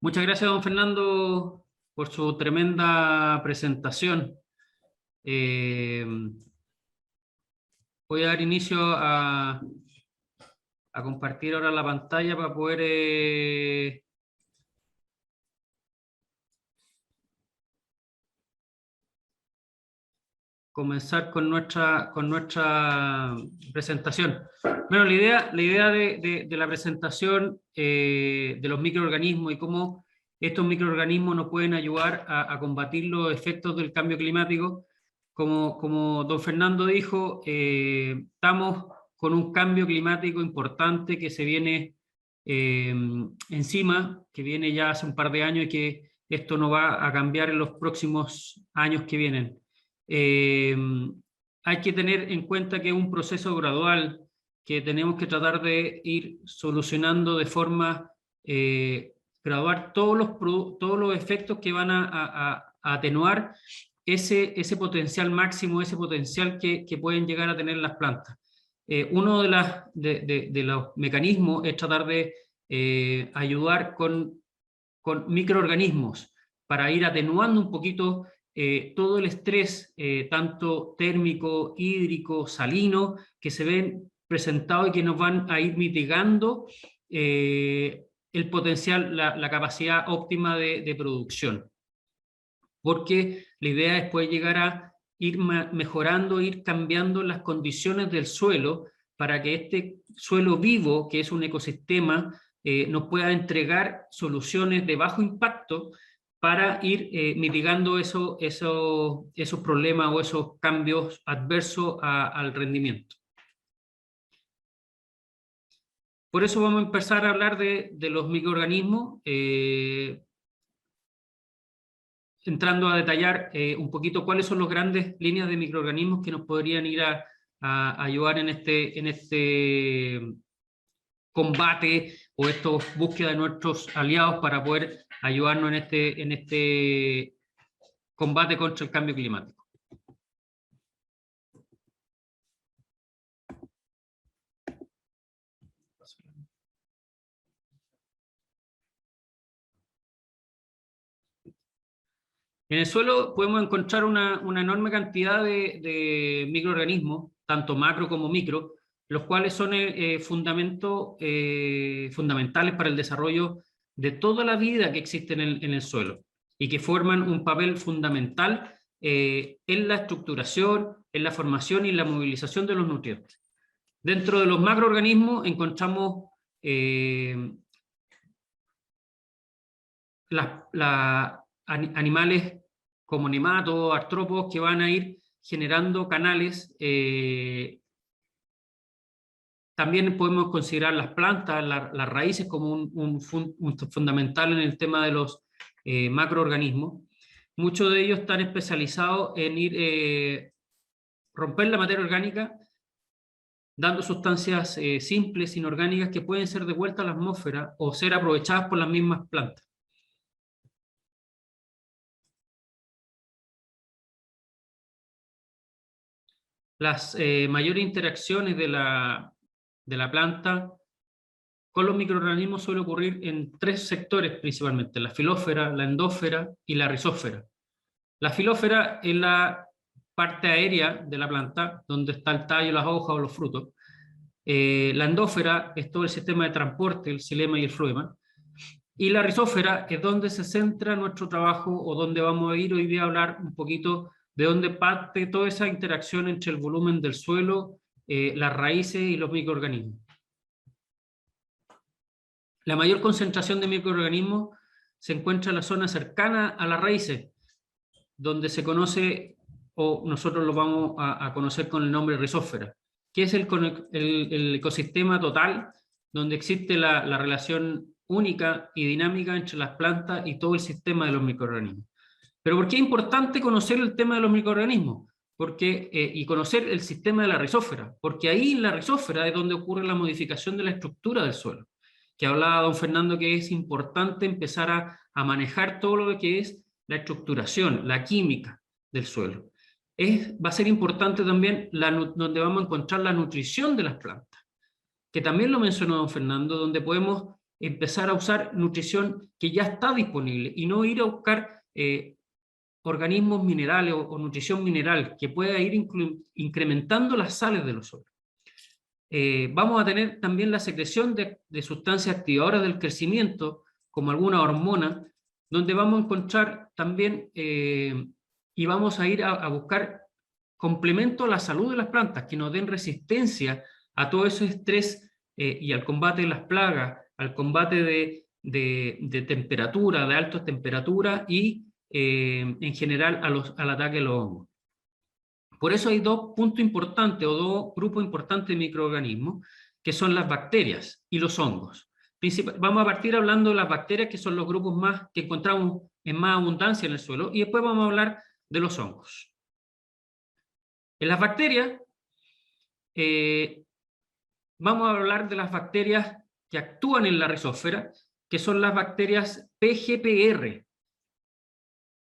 Speaker 1: Muchas gracias, don Fernando, por su tremenda presentación. Voy a dar inicio a compartir ahora la pantalla para poder comenzar con nuestra presentación. Bueno, la idea de la presentación de los microorganismos y cómo estos microorganismos nos pueden ayudar a combatir los efectos del cambio climático. Como don Fernando dijo, estamos con un cambio climático importante que se viene encima, que viene ya hace un par de años y que esto no va a cambiar en los próximos años que vienen. Hay que tener en cuenta que es un proceso gradual que tenemos que tratar de ir solucionando de forma gradual todos los efectos que van a atenuar ese potencial máximo, ese potencial que pueden llegar a tener las plantas. Uno de los mecanismos es tratar de ayudar con microorganismos para ir atenuando un poquito todo el estrés, tanto térmico, hídrico, salino, que se ven presentados y que nos van a ir mitigando el potencial, la capacidad óptima de producción. Porque la idea es poder llegar a ir mejorando, ir cambiando las condiciones del suelo para que este suelo vivo, que es un ecosistema, nos pueda entregar soluciones de bajo impacto para ir mitigando esos problemas o esos cambios adversos al rendimiento. Por eso vamos a empezar a hablar de los microorganismos, entrando a detallar un poquito cuáles son las grandes líneas de microorganismos que nos podrían ir a ayudar en este combate o esta búsqueda de nuestros aliados para poder ayudarnos en este combate contra el cambio climático. En el suelo podemos encontrar una enorme cantidad de microorganismos, tanto macro como micro, los cuales son fundamentales para el desarrollo de toda la vida que existe en el suelo y que forman un papel fundamental en la estructuración, en la formación y en la movilización de los nutrientes. Dentro de los macroorganismos encontramos animales como nematos, artrópodos, que van a ir generando canales. También podemos considerar las plantas, las raíces como un fundamental en el tema de los macroorganismos. Muchos de ellos están especializados en ir romper la materia orgánica, dando sustancias simples, inorgánicas, que pueden ser devueltas a la atmósfera o ser aprovechadas por las mismas plantas. Las mayores interacciones de la planta con los microorganismos suele ocurrir en tres sectores principalmente: la filósfera, la endósfera y la rizósfera. La filósfera es la parte aérea de la planta, donde está el tallo, las hojas o los frutos. La endósfera es todo el sistema de transporte, el xilema y el floema. Y la rizósfera es donde se centra nuestro trabajo, o donde vamos a ir hoy día a hablar un poquito de dónde parte toda esa interacción entre el volumen del suelo, las raíces y los microorganismos. La mayor concentración de microorganismos se encuentra en la zona cercana a las raíces, donde se conoce, o nosotros lo vamos a conocer con el nombre rizósfera, que es el ecosistema total donde existe la relación única y dinámica entre las plantas y todo el sistema de los microorganismos. Pero ¿por qué es importante conocer el tema de los microorganismos? Y conocer el sistema de la rizósfera, porque ahí en la rizósfera es donde ocurre la modificación de la estructura del suelo, que hablaba don Fernando que es importante empezar a manejar todo lo que es la estructuración, la química del suelo. Va a ser importante también donde vamos a encontrar la nutrición de las plantas, que también lo mencionó don Fernando, donde podemos empezar a usar nutrición que ya está disponible y no ir a buscar organismos minerales o nutrición mineral que pueda ir incrementando las sales de los suelos. Vamos a tener también la secreción de sustancias activadoras del crecimiento, como alguna hormona, donde vamos a encontrar también y vamos a ir a buscar complemento a la salud de las plantas, que nos den resistencia a todo ese estrés y al combate de las plagas, al combate de temperatura, de altas temperaturas y en general al ataque de los hongos. Por eso hay dos puntos importantes o dos grupos importantes de microorganismos, que son las bacterias y los hongos. Vamos a partir hablando de las bacterias, que son los grupos que encontramos en más abundancia en el suelo, y después vamos a hablar de los hongos. En las bacterias, vamos a hablar de las bacterias que actúan en la rizósfera, que son las bacterias PGPR.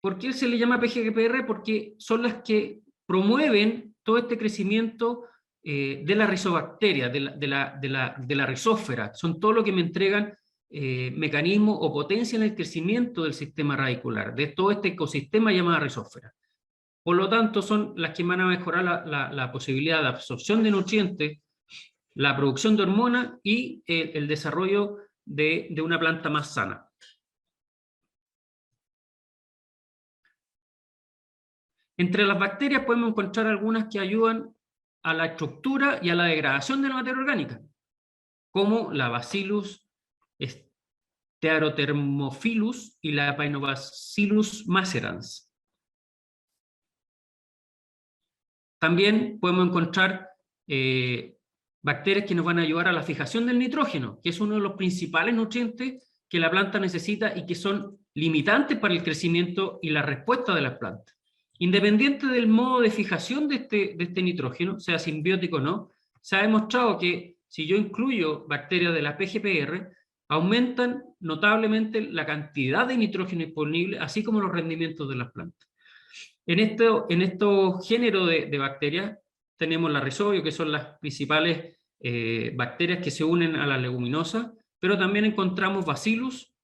Speaker 1: ¿Por qué se le llama PGPR? Porque son las que promueven todo este crecimiento de la rizobacteria, de la rizósfera. Son todo lo que me entregan mecanismos o potencia en el crecimiento del sistema radicular, de todo este ecosistema llamado rizósfera. Por lo tanto, son las que van a mejorar la posibilidad de absorción de nutrientes, la producción de hormonas y el desarrollo de una planta más sana. Entre las bacterias podemos encontrar algunas que ayudan a la estructura y a la degradación de la materia orgánica, como la Bacillus Stearothermophilus y la Paenobacillus macerans. También podemos encontrar bacterias que nos van a ayudar a la fijación del nitrógeno, que es uno de los principales nutrientes que la planta necesita y que son limitantes para el crecimiento y la respuesta de las plantas. Independiente del modo de fijación de este nitrógeno, sea simbiótico o no, se ha demostrado que si yo incluyo bacterias de la PGPR, aumentan notablemente la cantidad de nitrógeno disponible, así como los rendimientos de las plantas. En estos géneros de bacterias tenemos la Rhizobio, que son las principales bacterias que se unen a la leguminosa, pero también encontramos Bacillus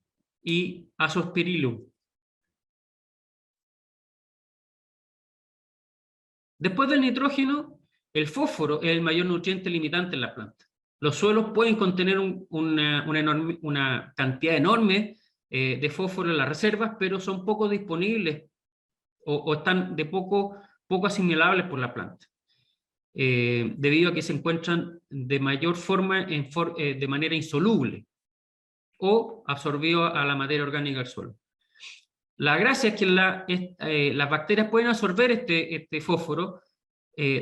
Speaker 1: y Azospirillum. Después del nitrógeno, el fósforo es el mayor nutriente limitante en la planta. Los suelos pueden contener una cantidad enorme de fósforo en las reservas, pero son poco disponibles o están de poco asimilables por la planta, debido a que se encuentran de mayor forma de manera insoluble o absorbido a la materia orgánica del suelo. La gracia es que las bacterias pueden absorber este fósforo,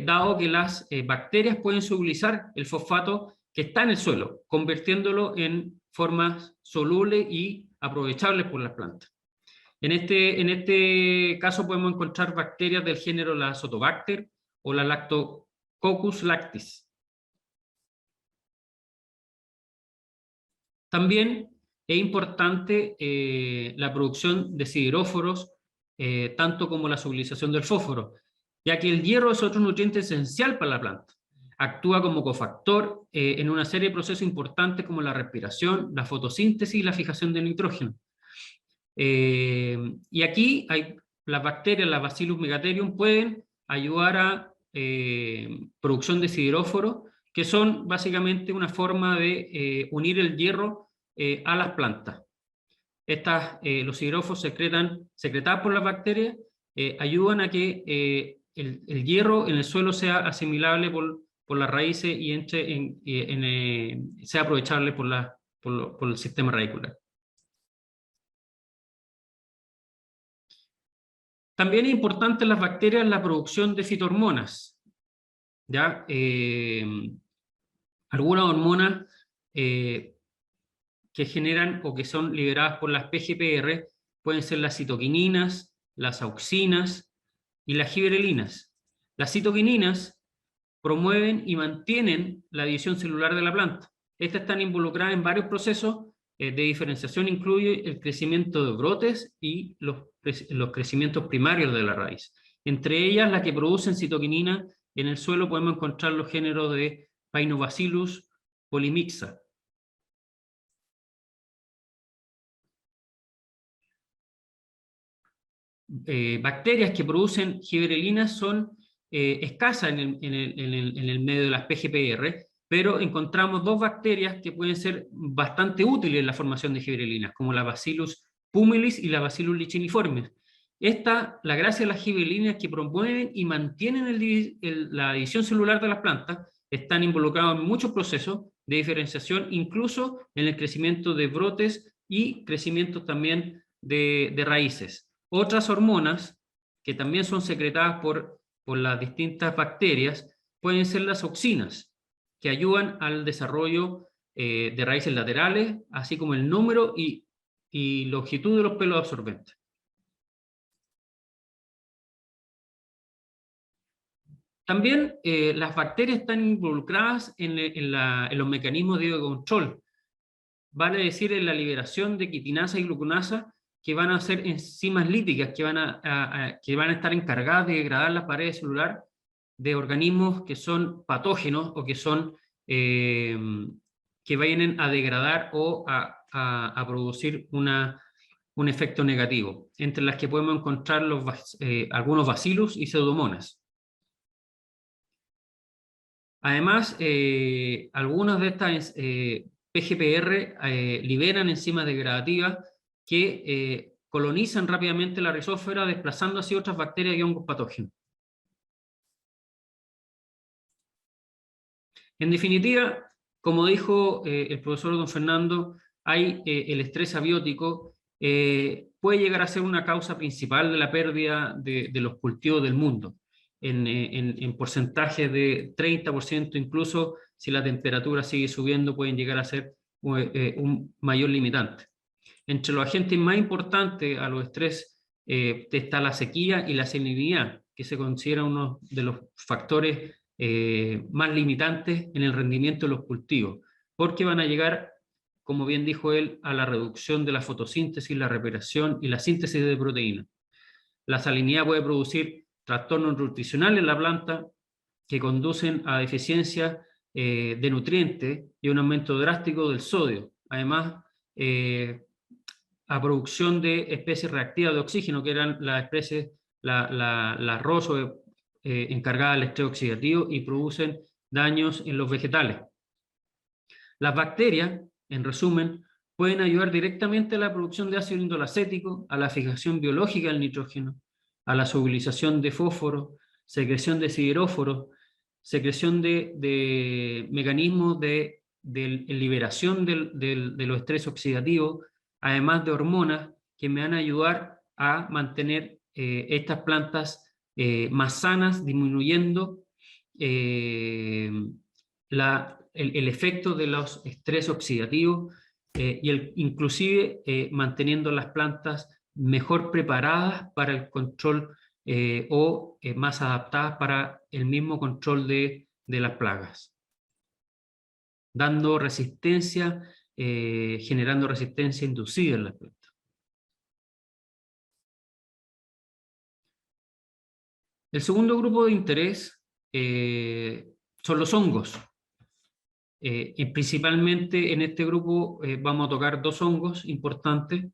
Speaker 1: dado que las bacterias pueden solubilizar el fosfato que está en el suelo, convirtiéndolo en formas solubles y aprovechables por las plantas. En este caso podemos encontrar bacterias del género la Azotobacter o la Lactococcus lactis. También es importante la producción de sideróforos, tanto como la solubilización del fósforo, ya que el hierro es otro nutriente esencial para la planta. Actúa como cofactor en una serie de procesos importantes como la respiración, la fotosíntesis y la fijación de nitrógeno. Y aquí las bacterias, las Bacillus megatherium, pueden ayudar a producción de sideróforos, que son básicamente una forma de unir el hierro a las plantas. Los sideróforos secretados por las bacterias ayudan a que el hierro en el suelo sea asimilable por las raíces y sea aprovechable por las por el sistema radicular. También es importante en las bacterias la producción de fitohormonas, ¿ya? Algunas hormonas que generan o que son liberadas por las PGPR pueden ser las citoquininas, las auxinas y las gibberelinas. Las citoquininas promueven y mantienen la división celular de la planta. Estas están involucradas en varios procesos de diferenciación, incluye el crecimiento de brotes y los crecimientos primarios de la raíz. Entre ellas, las que producen citoquinina, en el suelo podemos encontrar los géneros de Painobacillus polymixa. Bacterias que producen gibberelinas son escasas en el medio de las PGPR, pero encontramos dos bacterias que pueden ser bastante útiles en la formación de gibberelinas, como la Bacillus pumilis y la Bacillus licheniformis. La gracia de las gibberelinas que promueven y mantienen la división celular de las plantas, están involucrados en muchos procesos de diferenciación, incluso en el crecimiento de brotes y crecimiento también de raíces. Otras hormonas que también son secretadas por las distintas bacterias pueden ser las auxinas, que ayudan al desarrollo de raíces laterales, así como el número y longitud de los pelos absorbentes. También las bacterias están involucradas en los mecanismos de control, vale decir en la liberación de quitinasa y gluconasa, que van a ser enzimas líticas que van a estar encargadas de degradar la pared celular de organismos que son patógenos o que son que vienen a degradar o a producir un efecto negativo, entre las que podemos encontrar algunos bacillus y pseudomonas. Además, algunas de estas PGPR liberan enzimas degradativas que colonizan rápidamente la rizósfera, desplazando así otras bacterias y hongos patógenos. En definitiva, como dijo el profesor don Fernando, el estrés abiótico puede llegar a ser una causa principal de la pérdida de los cultivos del mundo, en porcentaje de 30%, incluso si la temperatura sigue subiendo, pueden llegar a ser un mayor limitante. Entre los agentes más importantes a los estrés está la sequía y la salinidad, que se considera uno de los factores más limitantes en el rendimiento de los cultivos, porque van a llegar, como bien dijo él, a la reducción de la fotosíntesis, la respiración y la síntesis de proteínas. La salinidad puede producir trastornos nutricionales en la planta que conducen a deficiencia de nutrientes y un aumento drástico del sodio. Además, a producción de especies reactivas de oxígeno, que eran las especies, la roso encargada del estrés oxidativo, y producen daños en los vegetales. Las bacterias, en resumen, pueden ayudar directamente a la producción de ácido indolacético, a la fijación biológica del nitrógeno, a la solubilización de fósforo, secreción de sideróforo, secreción de mecanismos de liberación de los estrés oxidativos, además de hormonas que me van a ayudar a mantener estas plantas más sanas, disminuyendo el efecto de los estrés oxidativos inclusive manteniendo las plantas mejor preparadas para el control o más adaptadas para el mismo control de las plagas, dando resistencia, generando resistencia inducida en las plantas. El segundo grupo de interés son los hongos. Principalmente en este grupo vamos a tocar dos hongos importantes,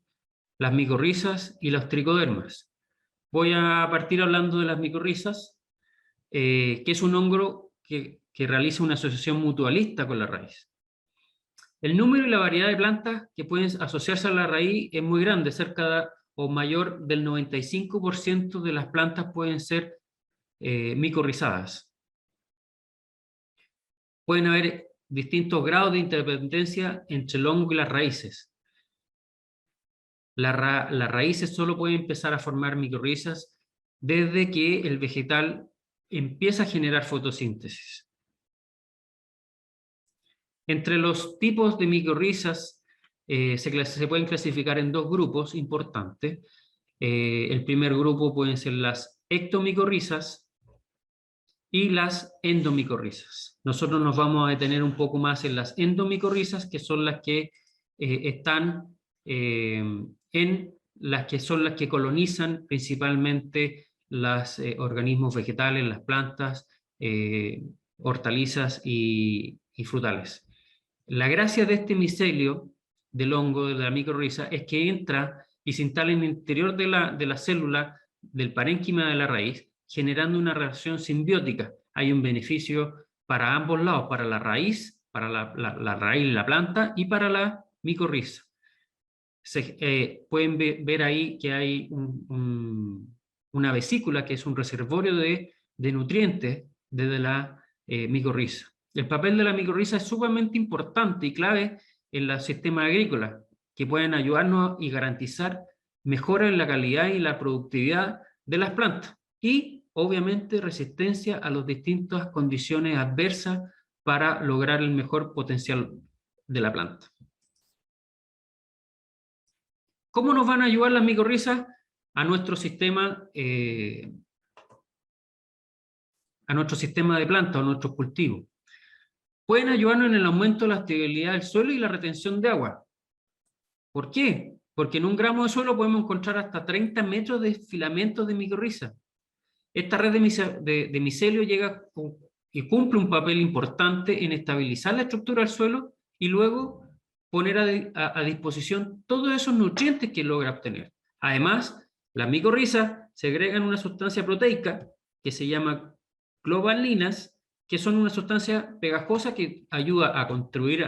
Speaker 1: las micorrizas y los tricodermas. Voy a partir hablando de las micorrizas, que es un hongo que realiza una asociación mutualista con la raíz. El número y la variedad de plantas que pueden asociarse a la raíz es muy grande, cerca o mayor del 95% de las plantas pueden ser micorrizadas. Pueden haber distintos grados de interdependencia entre el hongo y las raíces. Las raíces solo pueden empezar a formar micorrizas desde que el vegetal empieza a generar fotosíntesis. Entre los tipos de micorrizas se pueden clasificar en dos grupos importantes. El primer grupo pueden ser las ectomicorrizas y las endomicorrizas. Nosotros nos vamos a detener un poco más en las endomicorrizas, que son las que están son las que colonizan principalmente los organismos vegetales, las plantas, hortalizas y frutales. La gracia de este micelio del hongo, de la micorriza, es que entra y se instala en el interior de la célula del parénquima de la raíz, generando una relación simbiótica. Hay un beneficio para ambos lados, para la raíz, para la raíz de la planta y para la micorriza. Pueden ver ahí que hay una vesícula que es un reservorio de nutrientes desde la micorriza. El papel de la micorriza es sumamente importante y clave en los sistemas agrícolas, que pueden ayudarnos y garantizar mejora en la calidad y la productividad de las plantas y, obviamente, resistencia a las distintas condiciones adversas para lograr el mejor potencial de la planta. ¿Cómo nos van a ayudar las micorrizas a nuestro sistema de plantas, a nuestros cultivos? Pueden ayudarnos en el aumento de la estabilidad del suelo y la retención de agua. ¿Por qué? Porque en un gramo de suelo podemos encontrar hasta 30 metros de filamentos de micorriza. Esta red de micelio llega y cumple un papel importante en estabilizar la estructura del suelo y luego poner a disposición todos esos nutrientes que logra obtener. Además, las micorrizas segregan una sustancia proteica que se llama globalinas, que son una sustancia pegajosa que ayuda a contribuir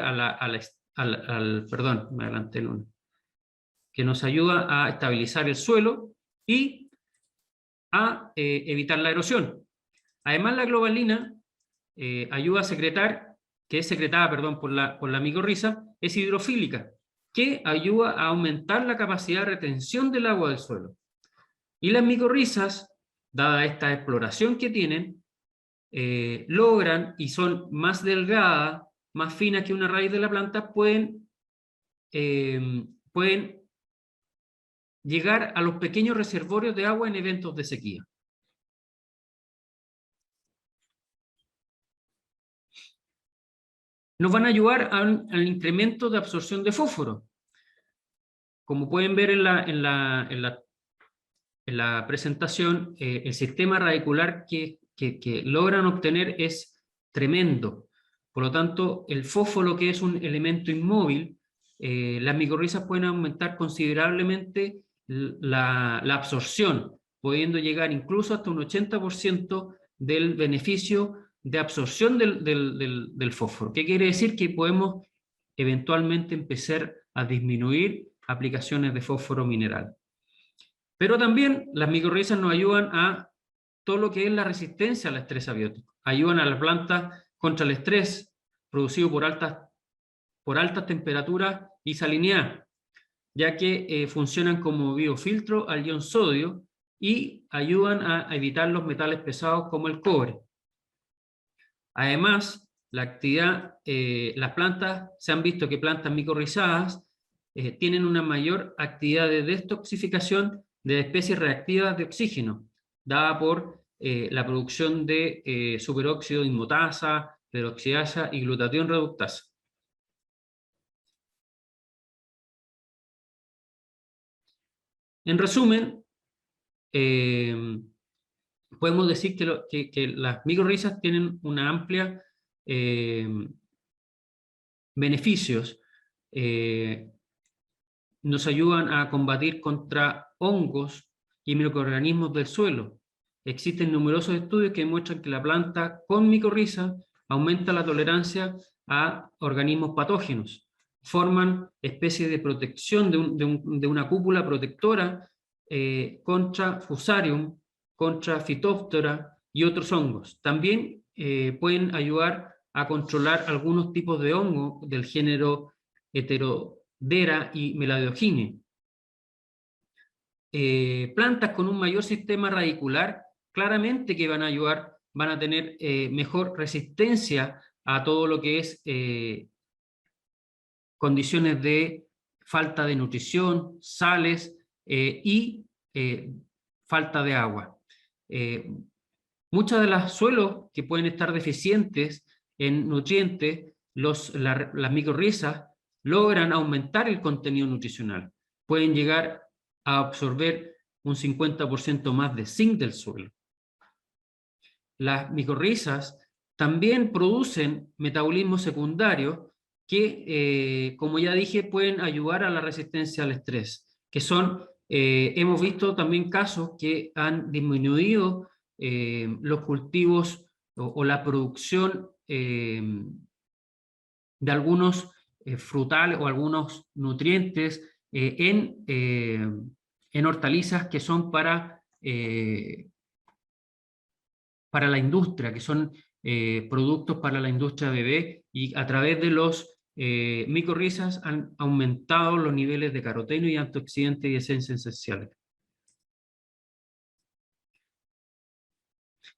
Speaker 1: perdón, me adelanté en uno, que nos ayuda a estabilizar el suelo y a evitar la erosión. Además, la globalina ayuda a secretar, que es secretada, perdón, por la micorriza, es hidrofílica, que ayuda a aumentar la capacidad de retención del agua del suelo. Y las micorrizas, dada esta exploración que tienen, logran, y son más delgadas, más finas que una raíz de la planta, pueden llegar a los pequeños reservorios de agua en eventos de sequía. Nos van a ayudar al incremento de absorción de fósforo. Como pueden ver en la presentación, el sistema radicular que logran obtener es tremendo. Por lo tanto, el fósforo, que es un elemento inmóvil, las micorrizas pueden aumentar considerablemente la absorción, pudiendo llegar incluso hasta un 80% del beneficio de absorción del fósforo. ¿Qué quiere decir? Que podemos eventualmente empezar a disminuir aplicaciones de fósforo mineral. Pero también las micorrizas nos ayudan a todo lo que es la resistencia al estrés abiótico. Ayudan a las plantas contra el estrés producido por altas temperaturas y salinidad, ya que funcionan como biofiltro al ion sodio y ayudan a evitar los metales pesados como el cobre. Además, las plantas, se han visto que plantas micorrizadas tienen una mayor actividad de detoxificación de especies reactivas de oxígeno, dada por la producción de superóxido de inmutasa, peroxidasa y glutatión reductasa. En resumen, podemos decir que las micorrizas tienen una amplia beneficios. Nos ayudan a combatir contra hongos y microorganismos del suelo. Existen numerosos estudios que muestran que la planta con micorriza aumenta la tolerancia a organismos patógenos. Forman especies de protección de una cúpula protectora contra Fusarium, contra Phytophthora y otros hongos. También pueden ayudar a controlar algunos tipos de hongo del género Heterodera y Meladiogyne. Plantas con un mayor sistema radicular claramente que van a ayudar, van a tener mejor resistencia a todo lo que es condiciones de falta de nutrición, sales y falta de agua. Muchos de los suelos que pueden estar deficientes en nutrientes, las micorrizas logran aumentar el contenido nutricional. Pueden llegar a absorber un 50% más de zinc del suelo. Las micorrizas también producen metabolismo secundario que, como ya dije, pueden ayudar a la resistencia al estrés, que son, hemos visto también casos que han disminuido los cultivos o la producción de algunos frutales o algunos nutrientes en hortalizas que son para la industria, que son productos para la industria bebé, y a través de los micorrizas han aumentado los niveles de caroteno y antioxidantes y esencias esenciales.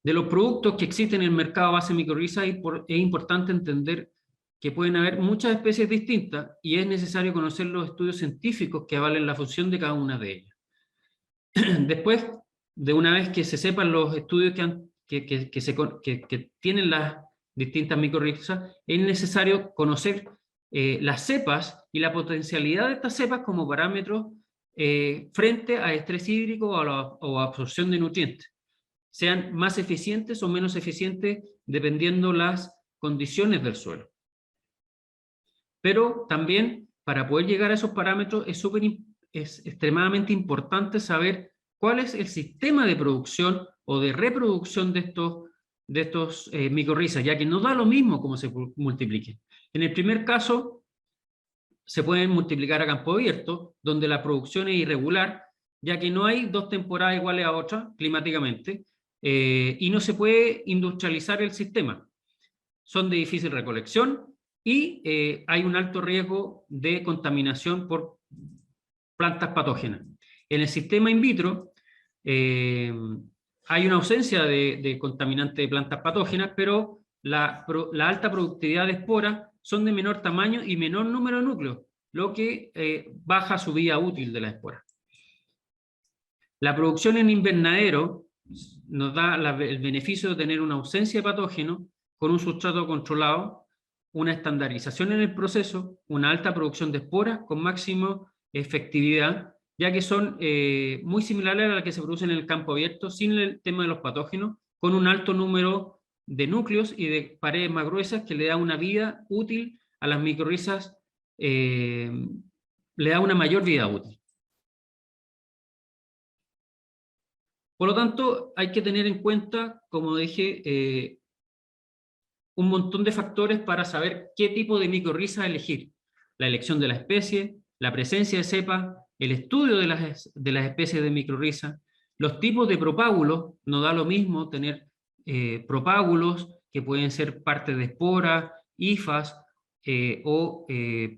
Speaker 1: De los productos que existen en el mercado a base de micorrizas es importante entender que pueden haber muchas especies distintas y es necesario conocer los estudios científicos que avalen la función de cada una de ellas. Después, de una vez que se sepan los estudios que tienen las distintas micorrizas, es necesario conocer las cepas y la potencialidad de estas cepas como parámetros frente a estrés hídrico o a absorción de nutrientes, sean más eficientes o menos eficientes dependiendo las condiciones del suelo. Pero también, para poder llegar a esos parámetros, es extremadamente importante saber cuál es el sistema de producción o de reproducción de estos micorrizas, ya que no da lo mismo cómo se multipliquen. En el primer caso, se pueden multiplicar a campo abierto, donde la producción es irregular, ya que no hay dos temporadas iguales a otras climáticamente, y no se puede industrializar el sistema. Son de difícil recolección y hay un alto riesgo de contaminación por plantas patógenas. En el sistema in vitro hay una ausencia de contaminantes de plantas patógenas, pero la alta productividad de esporas son de menor tamaño y menor número de núcleos, lo que baja su vida útil de la espora. La producción en invernadero nos da el beneficio de tener una ausencia de patógenos con un sustrato controlado, una estandarización en el proceso, una alta producción de esporas con máxima efectividad, ya que son muy similares a las que se producen en el campo abierto, sin el tema de los patógenos, con un alto número de núcleos y de paredes más gruesas que le da una vida útil a las micorrizas, le da una mayor vida útil. Por lo tanto, hay que tener en cuenta, como dije, un montón de factores para saber qué tipo de micorriza elegir. La elección de la especie, la presencia de cepa, el estudio de las especies de micorriza, los tipos de propágulos. No da lo mismo tener propágulos que pueden ser parte de esporas, hifas o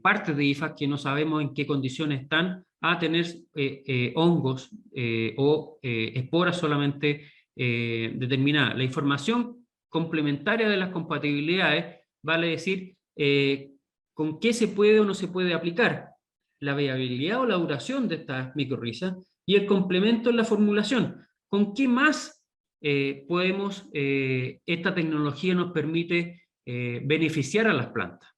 Speaker 1: partes de hifas que no sabemos en qué condiciones están, a tener hongos o esporas solamente determinadas. La información complementaria de las compatibilidades vale decir con qué se puede o no se puede aplicar, la viabilidad o la duración de estas micorrizas, y el complemento en la formulación. ¿Con qué más esta tecnología nos permite beneficiar a las plantas?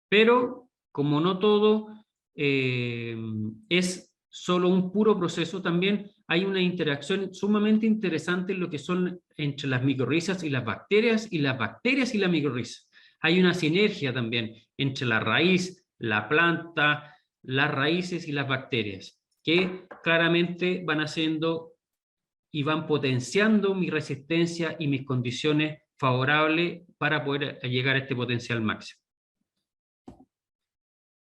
Speaker 1: Pero, como no todo es solo un puro proceso, también hay una interacción sumamente interesante en lo que son entre las micorrizas y las bacterias y la micorriza. Hay una sinergia también entre la raíz, la planta, las raíces y las bacterias, que claramente van haciendo y van potenciando mi resistencia y mis condiciones favorables para poder llegar a este potencial máximo.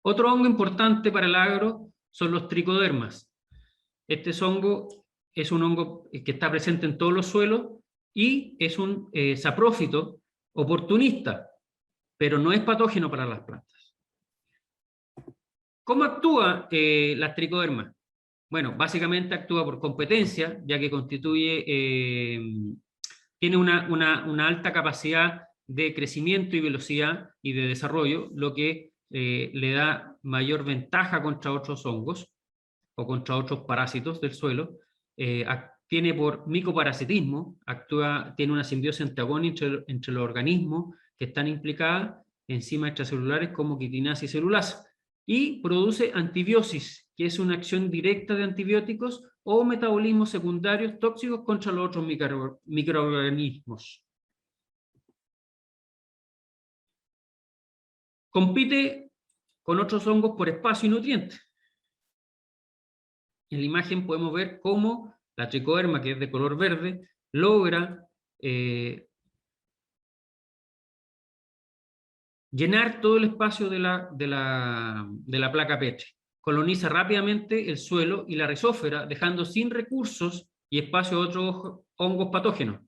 Speaker 1: Otro hongo importante para el agro son los tricodermas. Este hongo es un hongo que está presente en todos los suelos y es un saprófito oportunista, pero no es patógeno para las plantas. ¿Cómo actúa la tricoderma? Bueno, básicamente actúa por competencia, ya que tiene una alta capacidad de crecimiento y velocidad y de desarrollo, lo que le da mayor ventaja contra otros hongos o contra otros parásitos del suelo. Tiene por micoparasitismo, tiene una simbiosis antagónica entre los organismos que están implicados, enzimas extracelulares como quitinasa y celulasa, y produce antibiosis, que es una acción directa de antibióticos o metabolismos secundarios tóxicos contra los otros microorganismos. Compite con otros hongos por espacio y nutrientes. En la imagen podemos ver cómo la tricoderma, que es de color verde, logra llenar todo el espacio de la placa Petri. Coloniza rápidamente el suelo y la rizósfera, dejando sin recursos y espacio a otros hongos patógenos.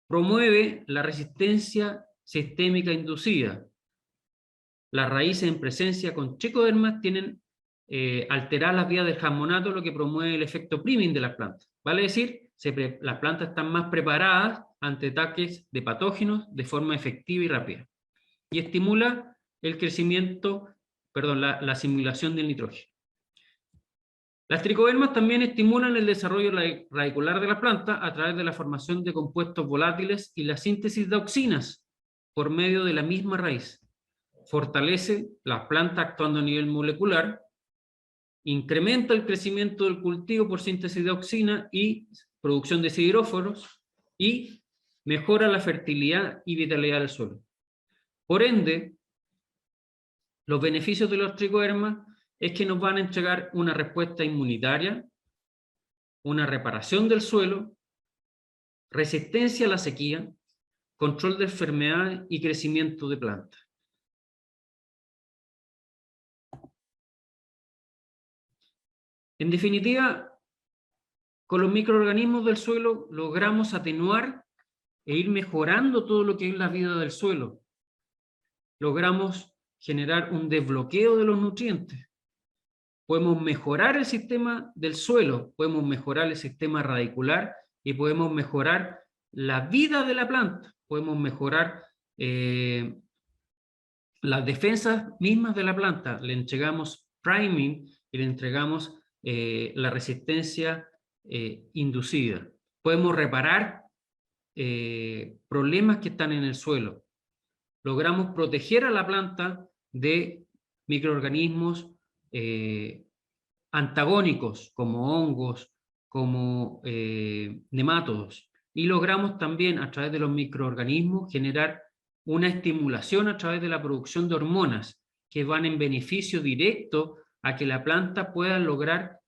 Speaker 1: Promueve la resistencia sistémica inducida. Las raíces en presencia con tricodermas tienen alteradas las vías del jasmonato, lo que promueve el efecto priming de las plantas. Vale decir, las plantas están más preparadas ante ataques de patógenos de forma efectiva y rápida. Y estimula el crecimiento, la asimilación del nitrógeno. Las tricodermas también estimulan el desarrollo radicular de la planta a través de la formación de compuestos volátiles y la síntesis de auxinas por medio de la misma raíz. Fortalece la planta actuando a nivel molecular, incrementa el crecimiento del cultivo por síntesis de auxina y producción de sideróforos, y mejora la fertilidad y vitalidad del suelo. Por ende, los beneficios de los tricodermas es que nos van a entregar una respuesta inmunitaria, una reparación del suelo, resistencia a la sequía, control de enfermedades y crecimiento de plantas. En definitiva, con los microorganismos del suelo logramos atenuar e ir mejorando todo lo que es la vida del suelo. Logramos generar un desbloqueo de los nutrientes. Podemos mejorar el sistema del suelo, podemos mejorar el sistema radicular y podemos mejorar la vida de la planta. Podemos mejorar las defensas mismas de la planta. Le entregamos priming y le entregamos la resistencia inducida. Podemos reparar problemas que están en el suelo. Logramos proteger a la planta de microorganismos antagónicos, como hongos, como nemátodos. Y logramos también, a través de los microorganismos, generar una estimulación a través de la producción de hormonas que van en beneficio directo a que la planta pueda lograr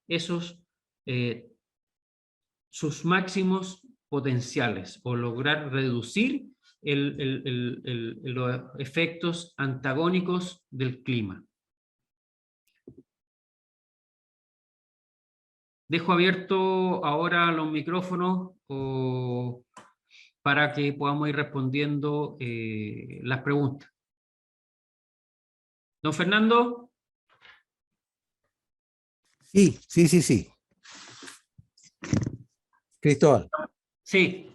Speaker 1: sus máximos potenciales o lograr reducir los efectos antagónicos del clima. Dejo abierto ahora los micrófonos para que podamos ir respondiendo las preguntas. Don Fernando.
Speaker 2: Sí. Cristóbal.
Speaker 1: Sí.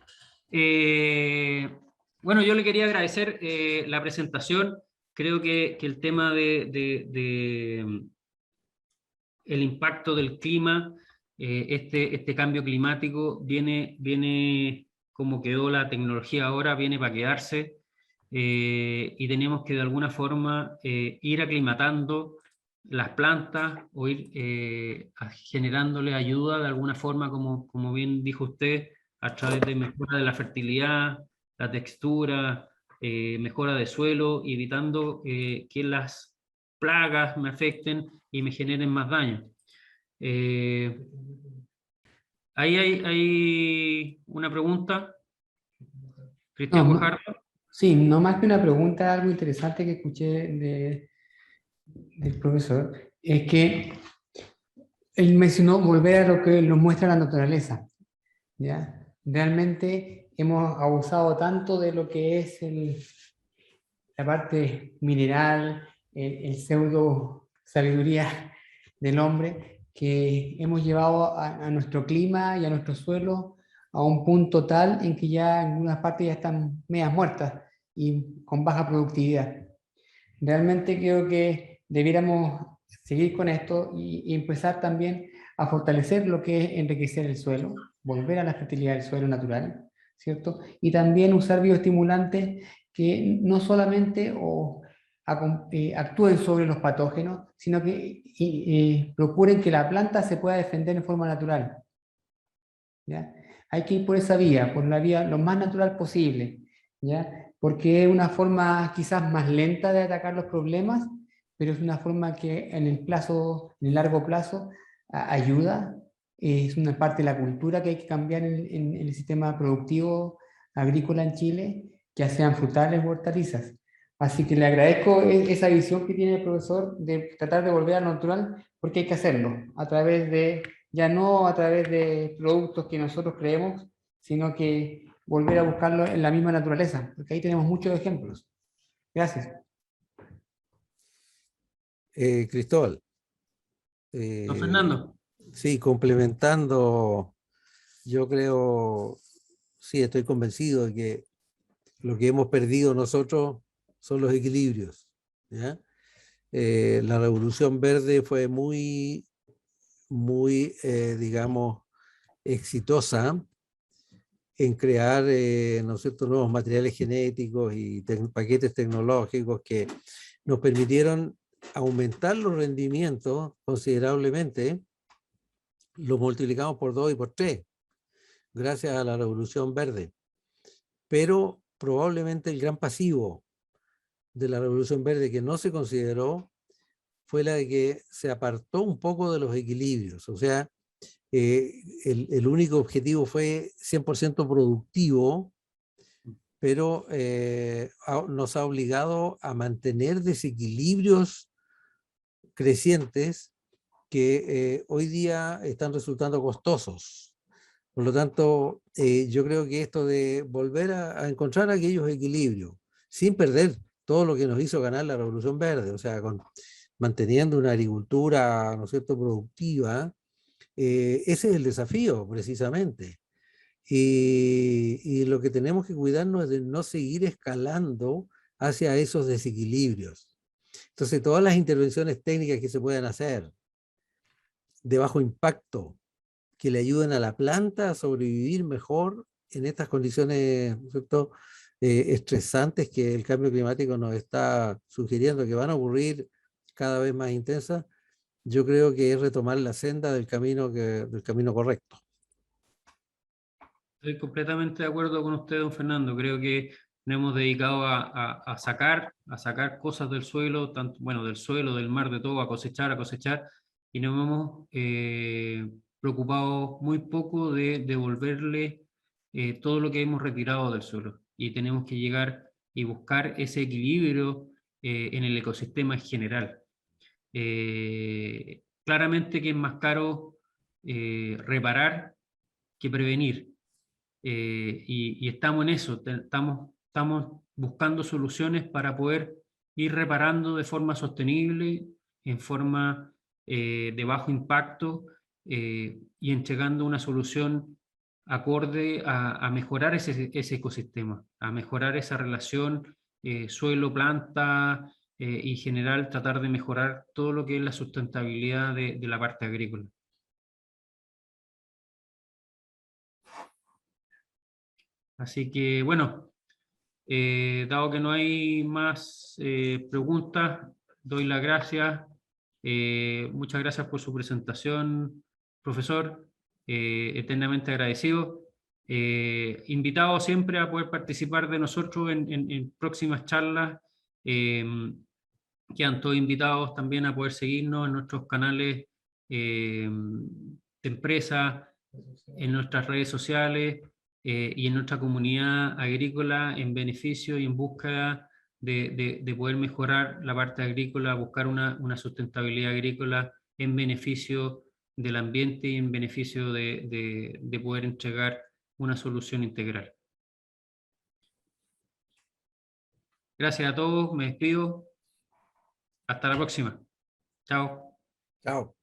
Speaker 1: Bueno, yo le quería agradecer la presentación. Creo que el tema el impacto del clima, este cambio climático viene como quedó la tecnología ahora, viene para quedarse, y tenemos que de alguna forma ir aclimatando las plantas o ir generándole ayuda de alguna forma, como bien dijo usted, a través de mejora de la fertilidad, la textura, mejora de suelo, evitando que las plagas me afecten y me generen más daño. Ahí hay una pregunta. Cristian Guajardo.
Speaker 3: Sí, no más que una pregunta, algo interesante que escuché del profesor, es que él mencionó volver a lo que nos muestra la naturaleza, ¿ya? realmente hemos abusado tanto de lo que es la parte mineral, el pseudo sabiduría del hombre, que hemos llevado a nuestro clima y a nuestro suelo a un punto tal en que ya en algunas partes ya están medias muertas y con baja productividad. Realmente creo que debiéramos seguir con esto y empezar también a fortalecer lo que es enriquecer el suelo, volver a la fertilidad del suelo natural, ¿cierto? Y también usar bioestimulantes que no solamente actúen sobre los patógenos, sino que procuren que la planta se pueda defender en forma natural, ¿ya? Hay que ir por esa vía, por la vía lo más natural posible, ¿ya? Porque es una forma quizás más lenta de atacar los problemas, pero es una forma que en el largo plazo, ayuda. Es una parte de la cultura que hay que cambiar en el sistema productivo agrícola en Chile, ya sean frutales o hortalizas. Así que le agradezco esa visión que tiene el profesor de tratar de volver a lo natural, porque hay que hacerlo a través de, ya no a través de productos que nosotros creemos, sino que volver a buscarlo en la misma naturaleza, porque ahí tenemos muchos ejemplos. Gracias.
Speaker 2: Cristóbal,
Speaker 1: Don Fernando.
Speaker 2: sí, complementando, yo creo, sí, estoy convencido de que lo que hemos perdido nosotros son los equilibrios, ¿ya? La Revolución Verde fue muy, digamos, exitosa en crear, ¿no es cierto?, nuevos materiales genéticos y paquetes tecnológicos que nos permitieron aumentar los rendimientos considerablemente. Los multiplicamos por 2 y por 3 gracias a la Revolución Verde. Pero probablemente el gran pasivo de la Revolución Verde que no se consideró fue la de que se apartó un poco de los equilibrios. O sea, el único objetivo fue 100% productivo, pero nos ha obligado a mantener desequilibrios crecientes que hoy día están resultando costosos. Por lo tanto, yo creo que esto de volver a encontrar aquellos equilibrios, sin perder todo lo que nos hizo ganar la Revolución Verde, o sea, manteniendo una agricultura, ¿no es cierto?, productiva, ese es el desafío, precisamente. Y lo que tenemos que cuidarnos es de no seguir escalando hacia esos desequilibrios. Entonces, todas las intervenciones técnicas que se puedan hacer de bajo impacto, que le ayuden a la planta a sobrevivir mejor en estas condiciones, ¿no es cierto?, estresantes que el cambio climático nos está sugiriendo que van a ocurrir cada vez más intensas, yo creo que es retomar la senda del camino correcto.
Speaker 1: Estoy completamente de acuerdo con usted, don Fernando. Creo que nos hemos dedicado a sacar cosas del suelo, tanto, bueno, del suelo, del mar, de todo, a cosechar, y nos hemos preocupado muy poco de devolverle todo lo que hemos retirado del suelo. Y tenemos que llegar y buscar ese equilibrio en el ecosistema en general. Claramente que es más caro reparar que prevenir. Y estamos en eso, estamos buscando soluciones para poder ir reparando de forma sostenible, en forma de bajo impacto, y entregando una solución acorde a mejorar ese ecosistema, a mejorar esa relación suelo-planta, y en general tratar de mejorar todo lo que es la sustentabilidad de la parte agrícola. Así que bueno, dado que no hay más preguntas, doy las gracias. Muchas gracias por su presentación, profesor. Eternamente agradecido. Invitado siempre a poder participar de nosotros en próximas charlas. Quedan todos invitados también a poder seguirnos en nuestros canales de empresa, en nuestras redes sociales y en nuestra comunidad agrícola en beneficio y en búsqueda de poder mejorar la parte agrícola, buscar una sustentabilidad agrícola en beneficio del ambiente y en beneficio de poder entregar una solución integral. Gracias a todos, me despido. Hasta la próxima. Chao.
Speaker 2: Chao.